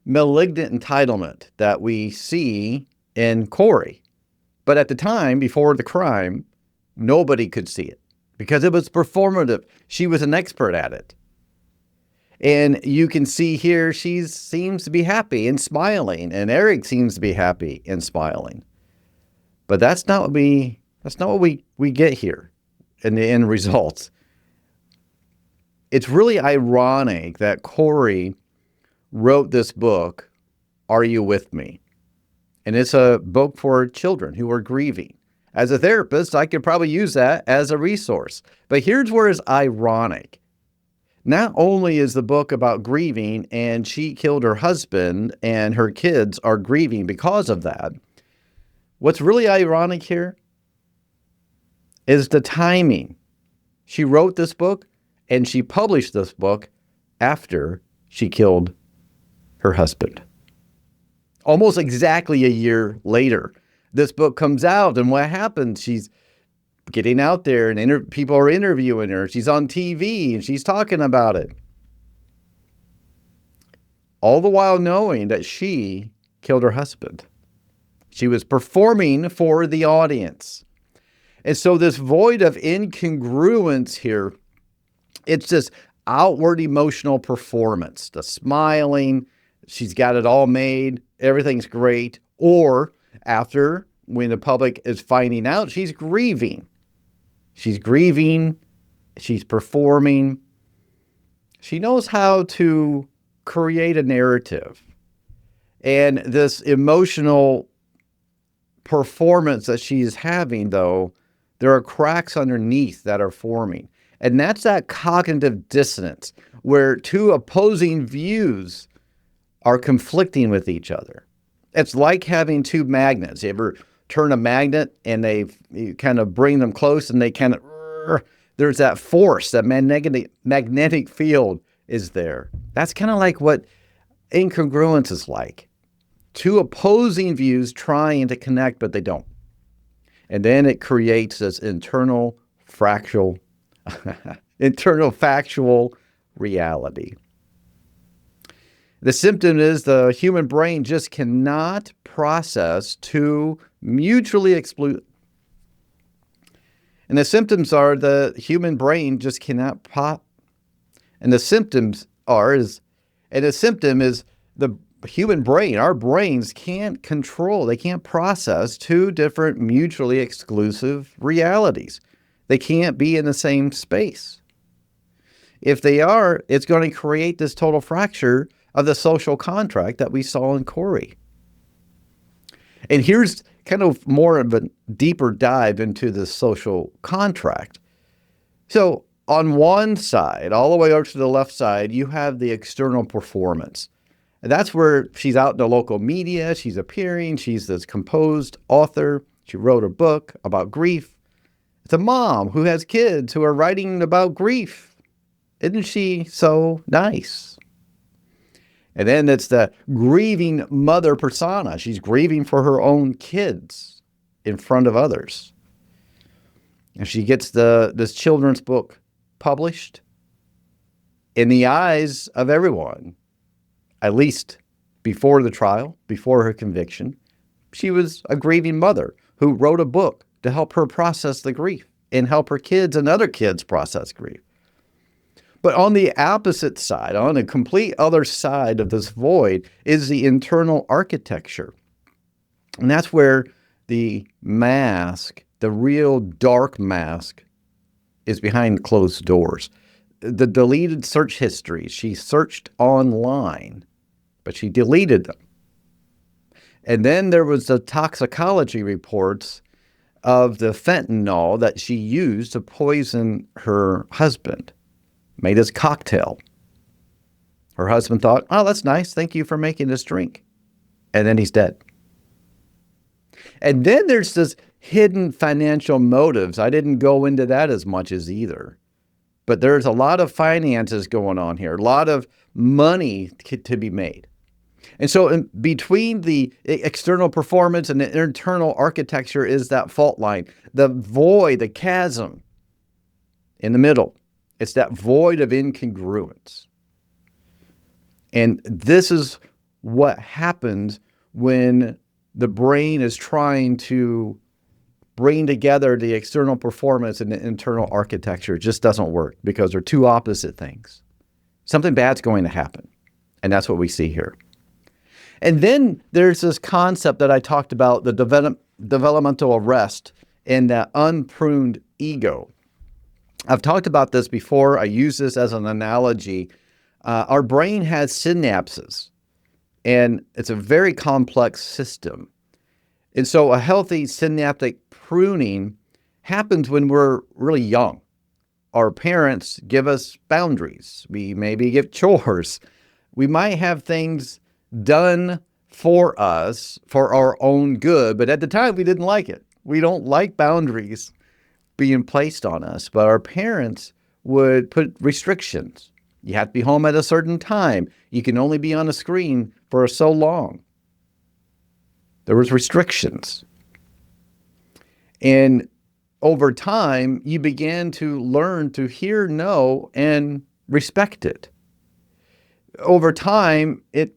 malignant entitlement that we see in Kouri. But at the time, before the crime, nobody could see it because it was performative. She was an expert at it. And you can see here, she seems to be happy and smiling, and Eric seems to be happy and smiling. But that's not what we get here in the end results. It's really ironic that Kouri wrote this book, Are You With Me? And it's a book for children who are grieving. As a therapist, I could probably use that as a resource. But here's where it's ironic. Not only is the book about grieving and she killed her husband and her kids are grieving because of that, what's really ironic here is the timing. She wrote this book and she published this book after she killed her husband. Almost exactly a year later, this book comes out, and what happens? She's getting out there and people are interviewing her. She's on TV and she's talking about it. All the while knowing that she killed her husband. She was performing for the audience. And so this void of incongruence here, it's this outward emotional performance, the smiling, she's got it all made, everything's great. Or after, when the public is finding out, she's grieving. She's grieving, she's performing. She knows how to create a narrative. And this emotional performance that she's having, though, there are cracks underneath that are forming. And that's that cognitive dissonance where two opposing views are conflicting with each other. It's like having two magnets. You ever turn a magnet and you kind of bring them close and they kind of, there's that force, that magnetic field is there. That's kind of like what incongruence is like. Two opposing views trying to connect, but they don't. And then it creates this internal factual reality. The symptom is the human brain just cannot process two mutually exclusive. And the symptoms are the human brain just cannot And the symptoms the symptom is the human brain, our brains can't control, they can't process two different mutually exclusive realities. They can't be in the same space. If they are, it's going to create this total fracture of the social contract that we saw in Kouri. And here's kind of more of a deeper dive into the social contract. So on one side, all the way over to the left side, you have the external performance. And that's where she's out in the local media, she's appearing, she's this composed author, she wrote a book about grief. It's a mom who has kids who are writing about grief. Isn't she so nice? And then it's the grieving mother persona. She's grieving for her own kids in front of others. And she gets this children's book published in the eyes of everyone, at least before the trial, before her conviction. She was a grieving mother who wrote a book to help her process the grief and help her kids and other kids process grief. But on the opposite side, on the complete other side of this void, is the internal architecture. And that's where the mask, the real dark mask, is behind closed doors. The deleted search history. She searched online, but she deleted them. And then there was the toxicology reports of the fentanyl that she used to poison her husband. Made his cocktail. Her husband thought, oh, that's nice. Thank you for making this drink. And then he's dead. And then there's this hidden financial motives. I didn't go into that as much as either. But there's a lot of finances going on here. A lot of money to be made. And so in between the external performance and the internal architecture is that fault line. The void, the chasm in the middle. It's that void of incongruence. And this is what happens when the brain is trying to bring together the external performance and the internal architecture. It just doesn't work because they're two opposite things. Something bad's going to happen. And that's what we see here. And then there's this concept that I talked about, the developmental arrest and that unpruned ego. I've talked about this before. I use this as an analogy. Our brain has synapses, and it's a very complex system. And so a healthy synaptic pruning happens when we're really young. Our parents give us boundaries. We maybe give chores. We might have things done for us for our own good, but at the time we didn't like it. We don't like boundaries being placed on us, but our parents would put restrictions. You have to be home at a certain time. You can only be on a screen for so long. There was restrictions. And over time, you began to learn to hear no and respect it. Over time, it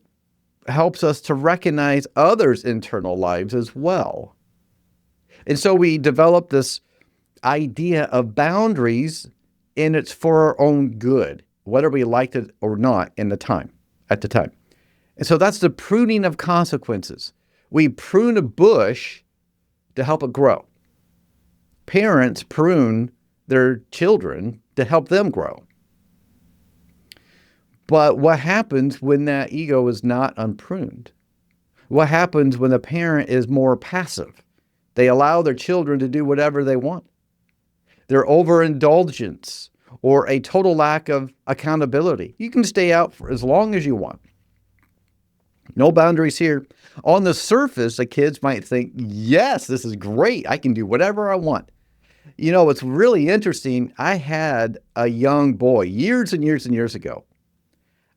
helps us to recognize others' internal lives as well. And so we develop this idea of boundaries, and it's for our own good, whether we liked it or not at the time. And so that's the pruning of consequences. We prune a bush to help it grow. Parents prune their children to help them grow. But what happens when that ego is not unpruned? What happens when the parent is more passive? They allow their children to do whatever they want. Their overindulgence or a total lack of accountability. You can stay out for as long as you want. No boundaries here. On the surface, the kids might think, yes, this is great. I can do whatever I want. You know, it's really interesting. I had a young boy years and years and years ago.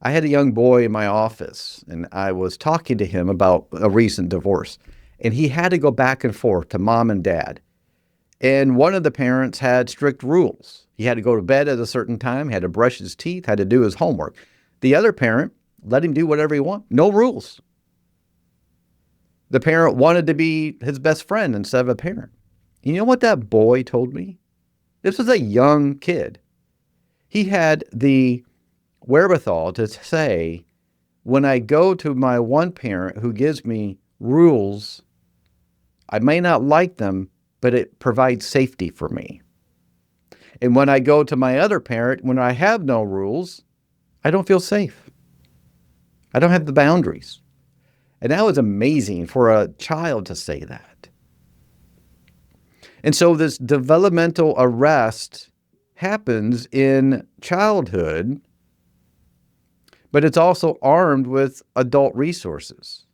I had a young boy in my office, and I was talking to him about a recent divorce. And he had to go back and forth to mom and dad. And one of the parents had strict rules. He had to go to bed at a certain time, had to brush his teeth, had to do his homework. The other parent let him do whatever he wanted. No rules. The parent wanted to be his best friend instead of a parent. You know what that boy told me? This was a young kid. He had the wherewithal to say, when I go to my one parent who gives me rules, I may not like them, but it provides safety for me. And when I go to my other parent, when I have no rules, I don't feel safe. I don't have the boundaries. And that was amazing for a child to say that. And so this developmental arrest happens in childhood, but it's also armed with adult resources.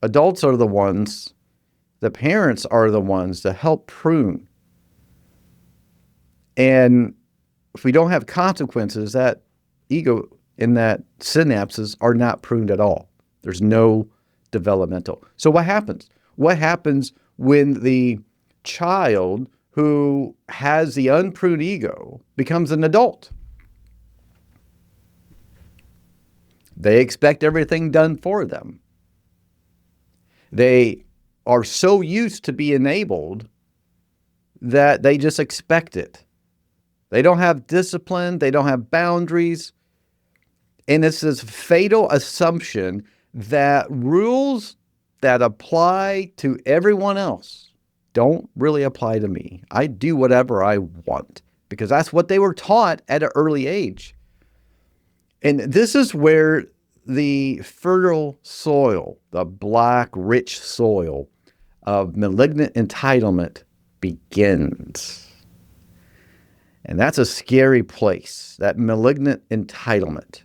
Adults are the ones, the parents are the ones that help prune. And if we don't have consequences, that ego and that synapses are not pruned at all. There's no developmental. So what happens? What happens when the child who has the unpruned ego becomes an adult? They expect everything done for them. They are so used to be enabled that they just expect it. They don't have discipline. They don't have boundaries. And it's this fatal assumption that rules that apply to everyone else don't really apply to me. I do whatever I want because that's what they were taught at an early age. And this is where the fertile soil, the black, rich soil of malignant entitlement begins. And that's a scary place, that malignant entitlement.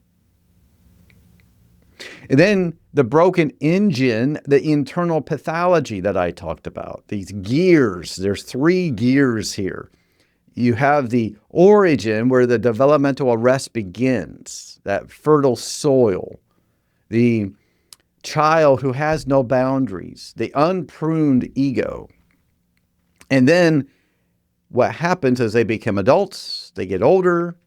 And then the broken engine, the internal pathology that I talked about, these gears, there's 3 gears here. You have the origin where the developmental arrest begins, that fertile soil, the child who has no boundaries, the unpruned ego. And then what happens is they become adults, they get older,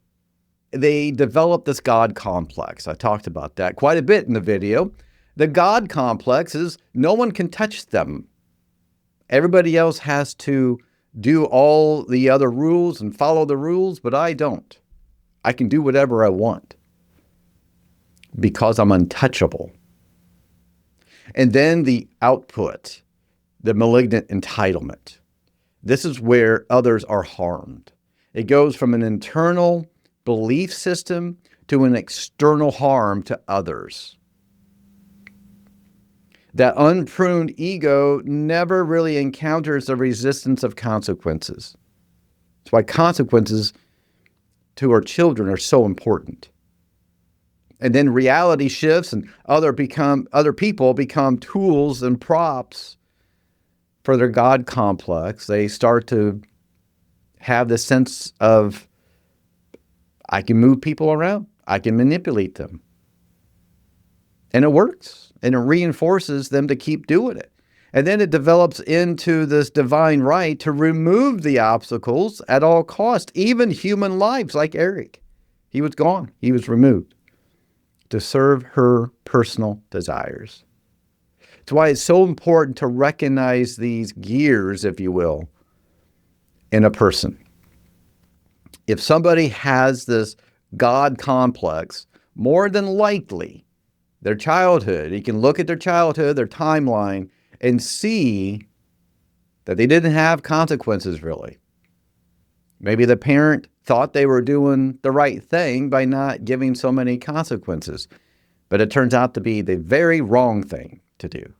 they develop this God complex. I talked about that quite a bit in the video. The God complex is no one can touch them. Everybody else has to do all the other rules and follow the rules, but I don't. I can do whatever I want because I'm untouchable. And then the output, the malignant entitlement. This is where others are harmed. It goes from an internal belief system to an external harm to others. That unpruned ego never really encounters the resistance of consequences. That's why consequences to our children are so important. And then reality shifts and other people become tools and props for their God complex. They start to have the sense of, I can move people around. I can manipulate them. And it works. And it reinforces them to keep doing it. And then it develops into this divine right to remove the obstacles at all costs, even human lives like Eric. He was gone. He was removed to serve her personal desires. That's why it's so important to recognize these gears, if you will, in a person. If somebody has this God complex, more than likely, their childhood, you can look at their childhood, their timeline, and see that they didn't have consequences really. Maybe the parent thought they were doing the right thing by not giving so many consequences, but it turns out to be the very wrong thing to do.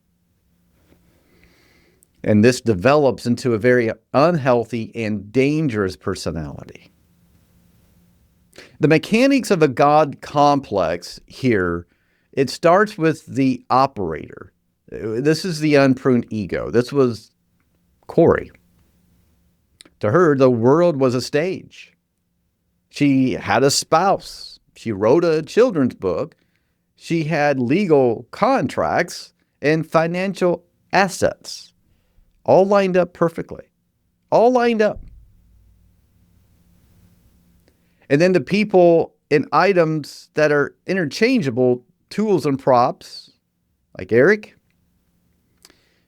And this develops into a very unhealthy and dangerous personality. The mechanics of a God complex here, it starts with the operator. This is the unpruned ego. This was Kouri. To her, the world was a stage. She had a spouse. She wrote a children's book. She had legal contracts and financial assets, all lined up perfectly, all lined up. And then the people and items that are interchangeable, tools and props, like Eric,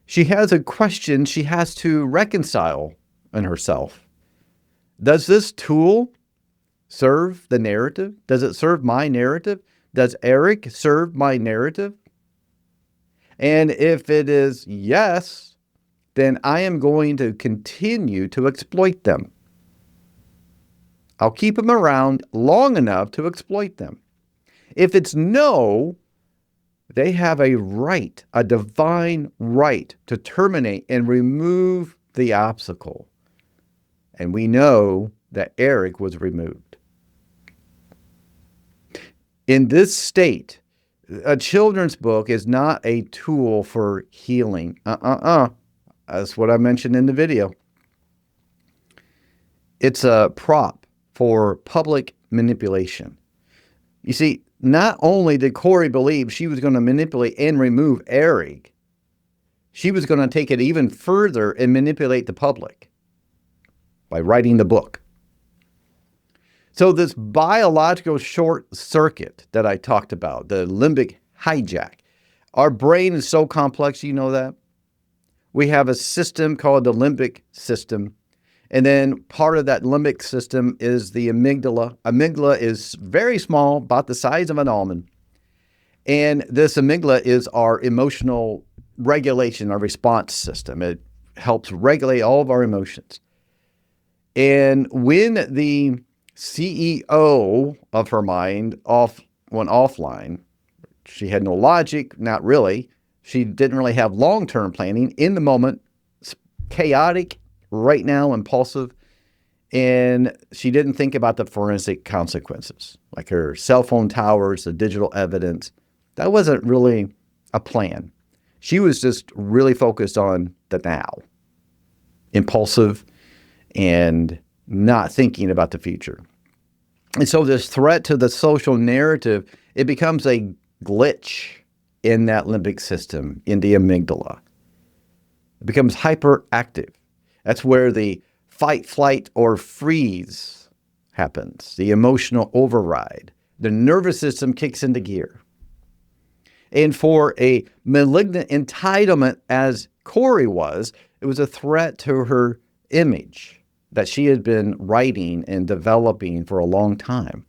she has a question she has to reconcile in herself. Does this tool serve the narrative? Does it serve my narrative? Does Eric serve my narrative? And if it is yes, then I am going to continue to exploit them. I'll keep them around long enough to exploit them. If it's no, they have a right, a divine right to terminate and remove the obstacle. And we know that Eric was removed. In this state, a children's book is not a tool for healing. That's what I mentioned in the video. It's a prop for public manipulation. You see, not only did Kouri believe she was going to manipulate and remove Eric, she was going to take it even further and manipulate the public by writing the book. So this biological short circuit that I talked about, the limbic hijack, our brain is so complex, you know that? We have a system called the limbic system. And then part of that limbic system is the amygdala. Amygdala is very small, about the size of an almond. And this amygdala is our emotional regulation, our response system. It helps regulate all of our emotions. And when the CEO of her mind went offline, she had no logic, not really. She didn't really have long-term planning. In the moment, chaotic, right now, impulsive, and she didn't think about the forensic consequences, like her cell phone towers, the digital evidence. That wasn't really a plan. She was just really focused on the now, impulsive and not thinking about the future. And so this threat to the social narrative, it becomes a glitch in that limbic system, in the amygdala. It becomes hyperactive. That's where the fight, flight, or freeze happens, the emotional override. The nervous system kicks into gear. And for a malignant entitlement, as Kouri was, it was a threat to her image that she had been writing and developing for a long time.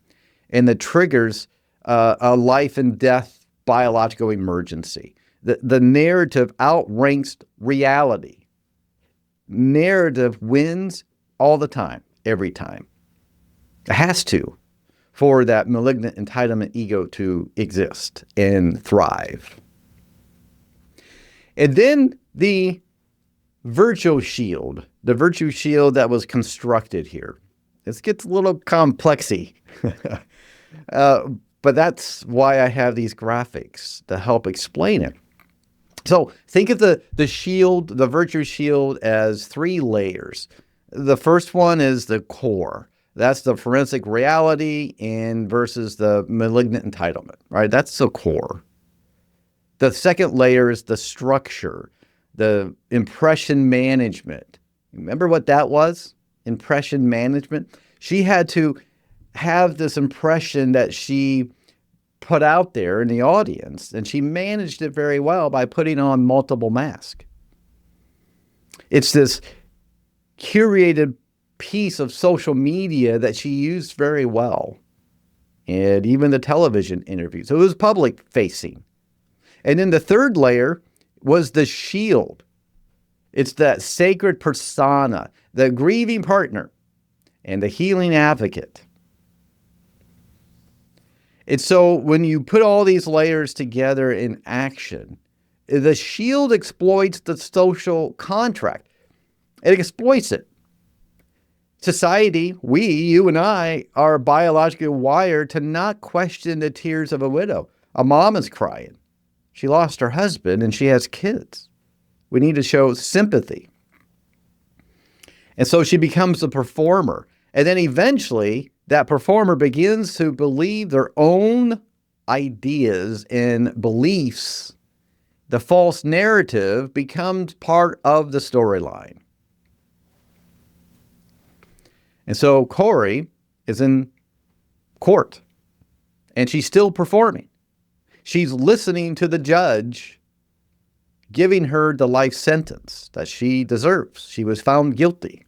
And that triggers a life and death biological emergency. The narrative outranks reality. Narrative wins all the time, every time. It has to, for that malignant entitlement ego to exist and thrive. And then the virtue shield that was constructed here. This gets a little complexy, but that's why I have these graphics to help explain it. So think of the shield, the virtue shield, as 3 layers. The first one is the core. That's the forensic reality and versus the malignant entitlement, right? That's the core. The second layer is the structure, the impression management. Remember what that was? Impression management. She had to have this impression that she put out there in the audience, and she managed it very well by putting on multiple masks. It's this curated piece of social media that she used very well, and even the television interviews. So it was public facing. And then the third layer was the shield. It's that sacred persona, the grieving partner, and the healing advocate. And so when you put all these layers together in action, the shield exploits the social contract. It exploits it. Society, we, you and I, are biologically wired to not question the tears of a widow. A mom is crying. She lost her husband and she has kids. We need to show sympathy. And so she becomes a performer. And then eventually that performer begins to believe their own ideas and beliefs. The false narrative becomes part of the storyline. And so Kouri is in court and she's still performing. She's listening to the judge giving her the life sentence that she deserves. She was found guilty.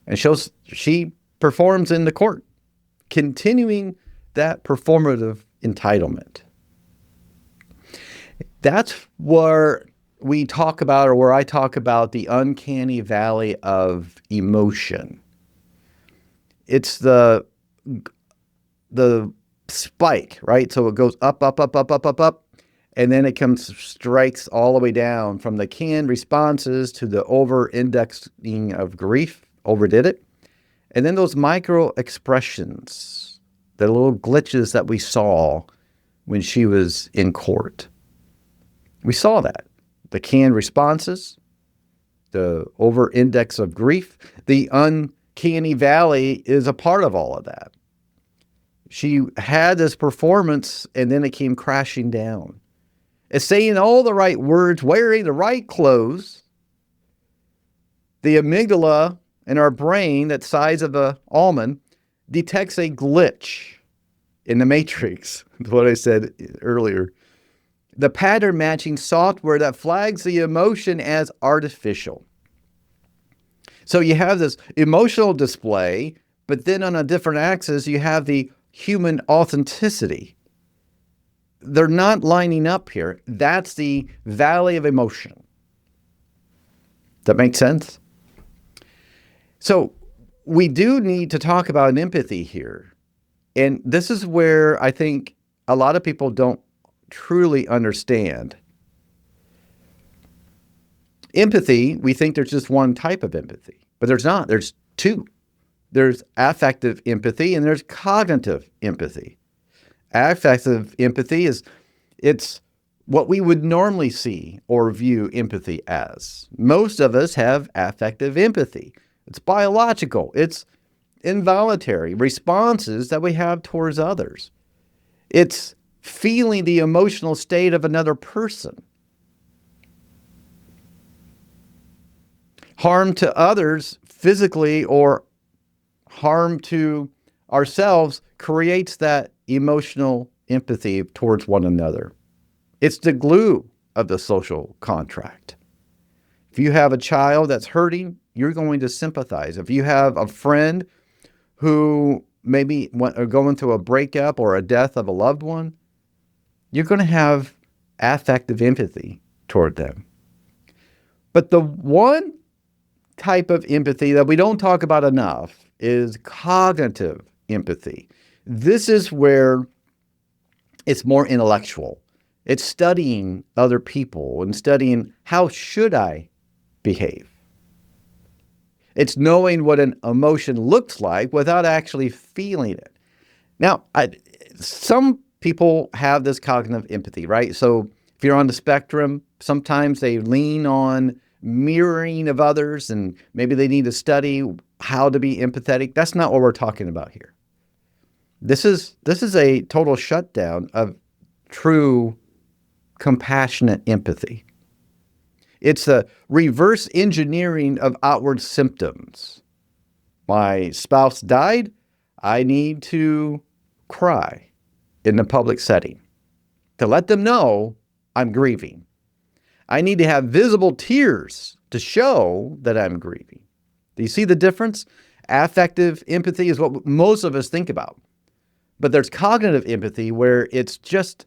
And she performs in the court, continuing that performative entitlement. That's where we talk about, or where I talk about, the uncanny valley of emotion. It's the spike, right? So it goes up, up, up, up, up, up, up, and then it strikes all the way down from the canned responses to the over-indexing of grief, overdid it. And then those micro expressions, the little glitches that we saw when she was in court. We saw that. The canned responses, the over-index of grief, the uncanny valley is a part of all of that. She had this performance and then it came crashing down. It's saying all the right words, wearing the right clothes. The amygdala in our brain, that size of an almond, detects a glitch in the matrix. That's what I said earlier. The pattern matching software that flags the emotion as artificial. So you have this emotional display, but then on a different axis, you have the human authenticity. They're not lining up here. That's the valley of emotion. That makes sense? So we do need to talk about an empathy here. And this is where I think a lot of people don't truly understand. Empathy, we think there's just one type of empathy, but there's not. There's two. There's affective empathy and there's cognitive empathy. Affective empathy it's what we would normally see or view empathy as. Most of us have affective empathy. It's biological. It's involuntary responses that we have towards others. It's feeling the emotional state of another person. Harm to others physically or harm to ourselves creates that emotional empathy towards one another. It's the glue of the social contract. If you have a child that's hurting, you're going to sympathize. If you have a friend who maybe are going through a breakup or a death of a loved one, you're going to have affective empathy toward them. But the one type of empathy that we don't talk about enough is cognitive empathy. This is where it's more intellectual. It's studying other people and studying how should I behave. It's knowing what an emotion looks like without actually feeling it. Now, some people have this cognitive empathy, right? So if you're on the spectrum, sometimes they lean on mirroring of others and maybe they need to study how to be empathetic. That's not what we're talking about here. This is a total shutdown of true compassionate empathy. It's a reverse engineering of outward symptoms. My spouse died. I need to cry in the public setting to let them know I'm grieving. I need to have visible tears to show that I'm grieving. Do you see the difference? Affective empathy is what most of us think about. But there's cognitive empathy where it's just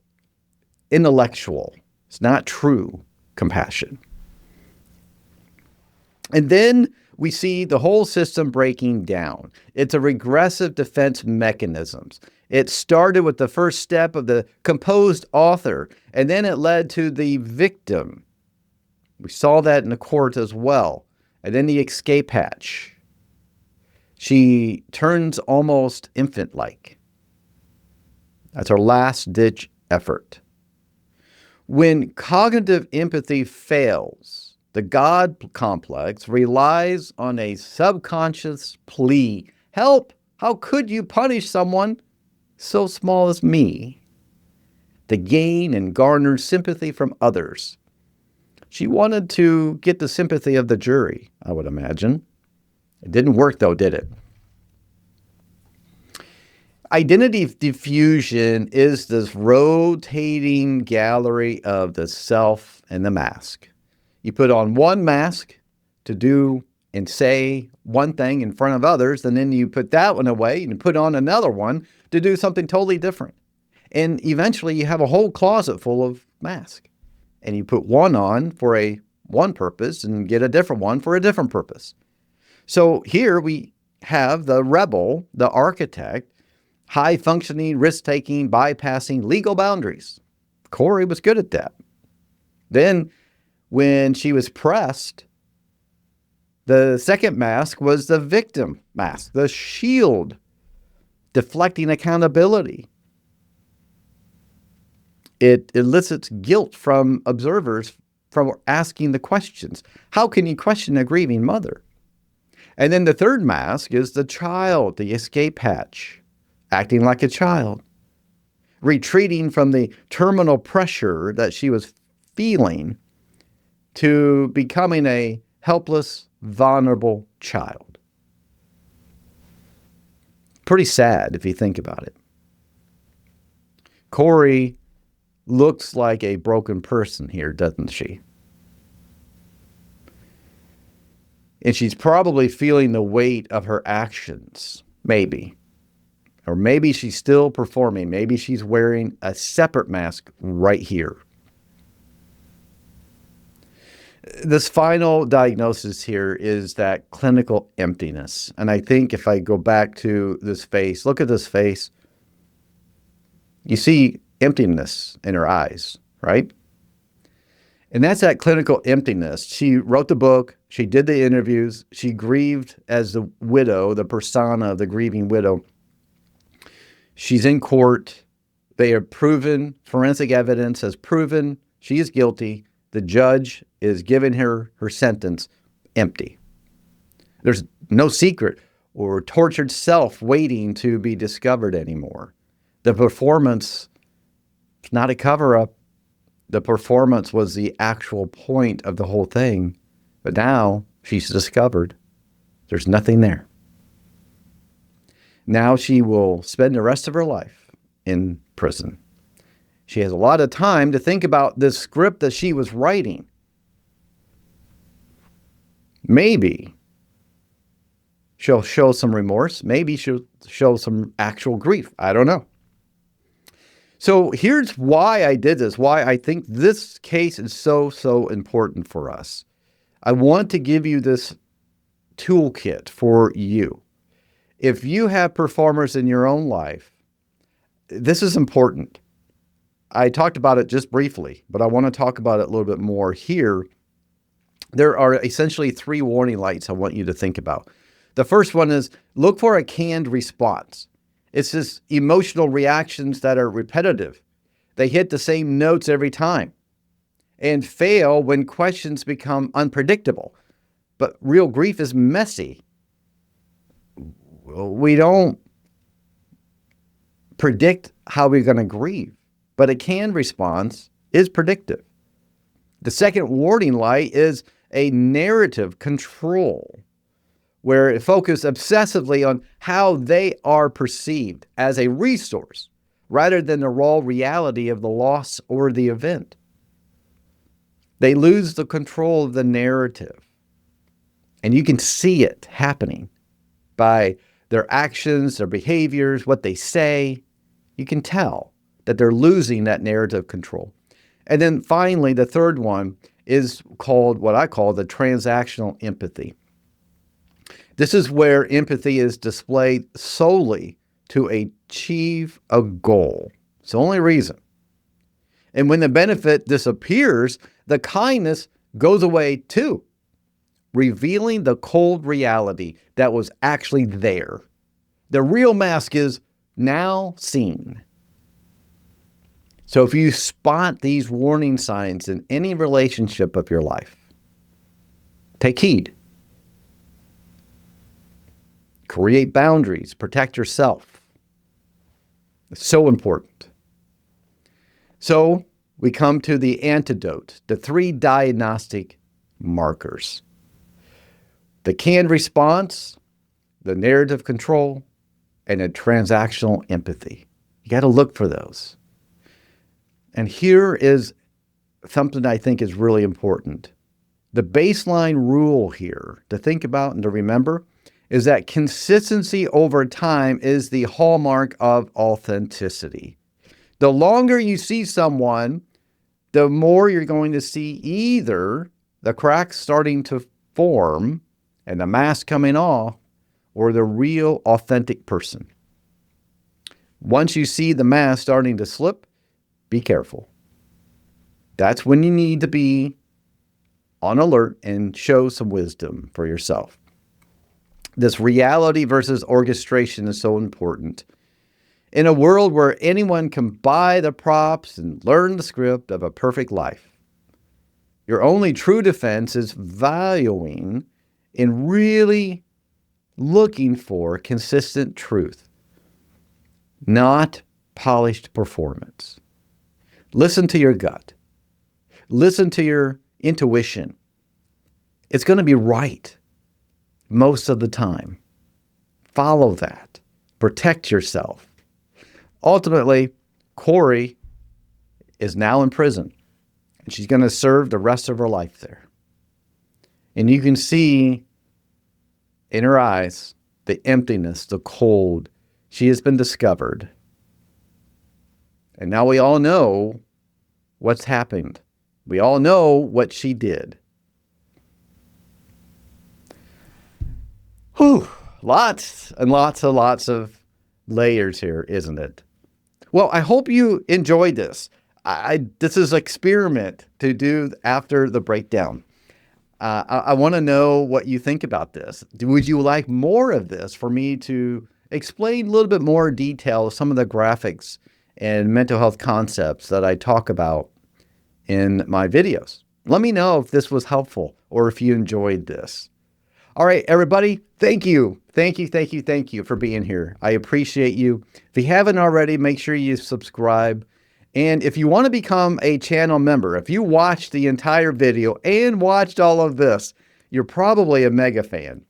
intellectual. It's not true compassion. And then we see the whole system breaking down. It's a regressive defense mechanisms. It started with the first step of the composed author, and then it led to the victim. We saw that in the court as well. And then the escape hatch. She turns almost infant-like. That's her last-ditch effort. When cognitive empathy fails, the God complex relies on a subconscious plea. Help! How could you punish someone so small as me? To gain and garner sympathy from others. She wanted to get the sympathy of the jury, I would imagine. It didn't work though, did it? Identity diffusion is this rotating gallery of the self and the mask. You put on one mask to do and say one thing in front of others, and then you put that one away and put on another one to do something totally different. And eventually you have a whole closet full of masks. And you put one on for one purpose and get a different one for a different purpose. So here we have the rebel, the architect, high-functioning, risk-taking, bypassing legal boundaries. Kouri was good at that. Then, when she was pressed, the second mask was the victim mask, the shield, deflecting accountability. It elicits guilt from observers from asking the questions. How can you question a grieving mother? And then the third mask is the child, the escape hatch. Acting like a child, retreating from the terminal pressure that she was feeling to becoming a helpless, vulnerable child. Pretty sad if you think about it. Kouri looks like a broken person here, doesn't she? And she's probably feeling the weight of her actions, maybe. Or maybe she's still performing. Maybe she's wearing a separate mask right here. This final diagnosis here is that clinical emptiness. And I think if I go back to this face, look at this face. You see emptiness in her eyes, right? And that's that clinical emptiness. She wrote the book. She did the interviews. She grieved as the widow, the persona of the grieving widow. She's in court. They have proven, forensic evidence has proven she is guilty. The judge is giving her sentence empty. There's no secret or tortured self waiting to be discovered anymore. The performance is not a cover-up. The performance was the actual point of the whole thing. But now she's discovered there's nothing there. Now she will spend the rest of her life in prison. She has a lot of time to think about this script that she was writing. Maybe she'll show some remorse. Maybe she'll show some actual grief. I don't know. So here's why I did this, why I think this case is so important for us. I want to give you this toolkit for you. If you have performers in your own life, this is important. I talked about it just briefly, but I want to talk about it a little bit more here. There are essentially 3 warning lights I want you to think about. The first one is look for a canned response. It's just emotional reactions that are repetitive. They hit the same notes every time and fail when questions become unpredictable. But real grief is messy. We don't predict how we're going to grieve, but a canned response is predictive. The second warning light is a narrative control, where it focuses obsessively on how they are perceived as a resource rather than the raw reality of the loss or the event. They lose the control of the narrative. And you can see it happening by their actions, their behaviors, what they say. You can tell that they're losing that narrative control. And then finally, the third one is called what I call the transactional empathy. This is where empathy is displayed solely to achieve a goal. It's the only reason. And when the benefit disappears, the kindness goes away too, revealing the cold reality that was actually there. The real mask is now seen. So if you spot these warning signs in any relationship of your life, take heed. Create boundaries. Protect yourself. It's so important. So we come to the antidote, the 3 diagnostic markers. The canned response, the narrative control, and a transactional empathy. You got to look for those. And here is something I think is really important. The baseline rule here to think about and to remember is that consistency over time is the hallmark of authenticity. The longer you see someone, the more you're going to see either the cracks starting to form and the mask coming off, or the real authentic person. Once you see the mask starting to slip, be careful. That's when you need to be on alert and show some wisdom for yourself. This reality versus orchestration is so important. In a world where anyone can buy the props and learn the script of a perfect life, your only true defense is valuing and really looking for consistent truth, not polished performance. Listen to your gut. Listen to your intuition. It's going to be right most of the time. Follow that. Protect yourself. Ultimately, Kouri is now in prison, and she's going to serve the rest of her life there. And you can see in her eyes the emptiness, the cold. She has been discovered. And now we all know what's happened. We all know what she did. Whew, lots and lots of layers here, isn't it? Well, I hope you enjoyed this. This is an experiment to do after the breakdown. I want to know what you think about this. Would you like more of this for me to explain a little bit more detail of some of the graphics and mental health concepts that I talk about in my videos? Let me know if this was helpful or if you enjoyed this. All right, everybody, thank you. Thank you for being here. I appreciate you. If you haven't already, make sure you subscribe. And if you want to become a channel member, if you watched the entire video and watched all of this, you're probably a mega fan.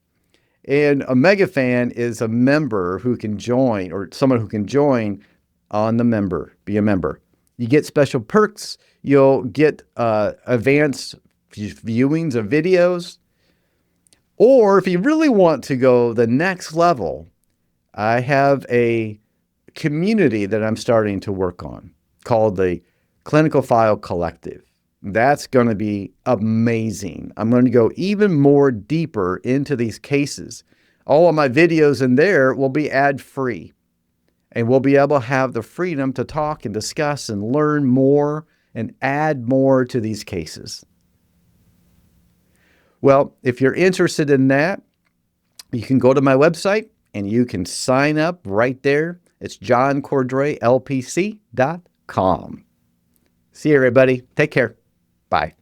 And a mega fan is a member who can join, or someone who can join on the member, be a member. You get special perks. You'll get advanced viewings of videos. Or if you really want to go the next level, I have a community that I'm starting to work on called the Clinical File Collective. That's going to be amazing. I'm going to go even more deeper into these cases. All of my videos in there will be ad-free, and we'll be able to have the freedom to talk and discuss and learn more and add more to these cases. Well, if you're interested in that, you can go to my website and you can sign up right there. It's JohnCordray, LPC.com. See you, everybody. Take care. Bye.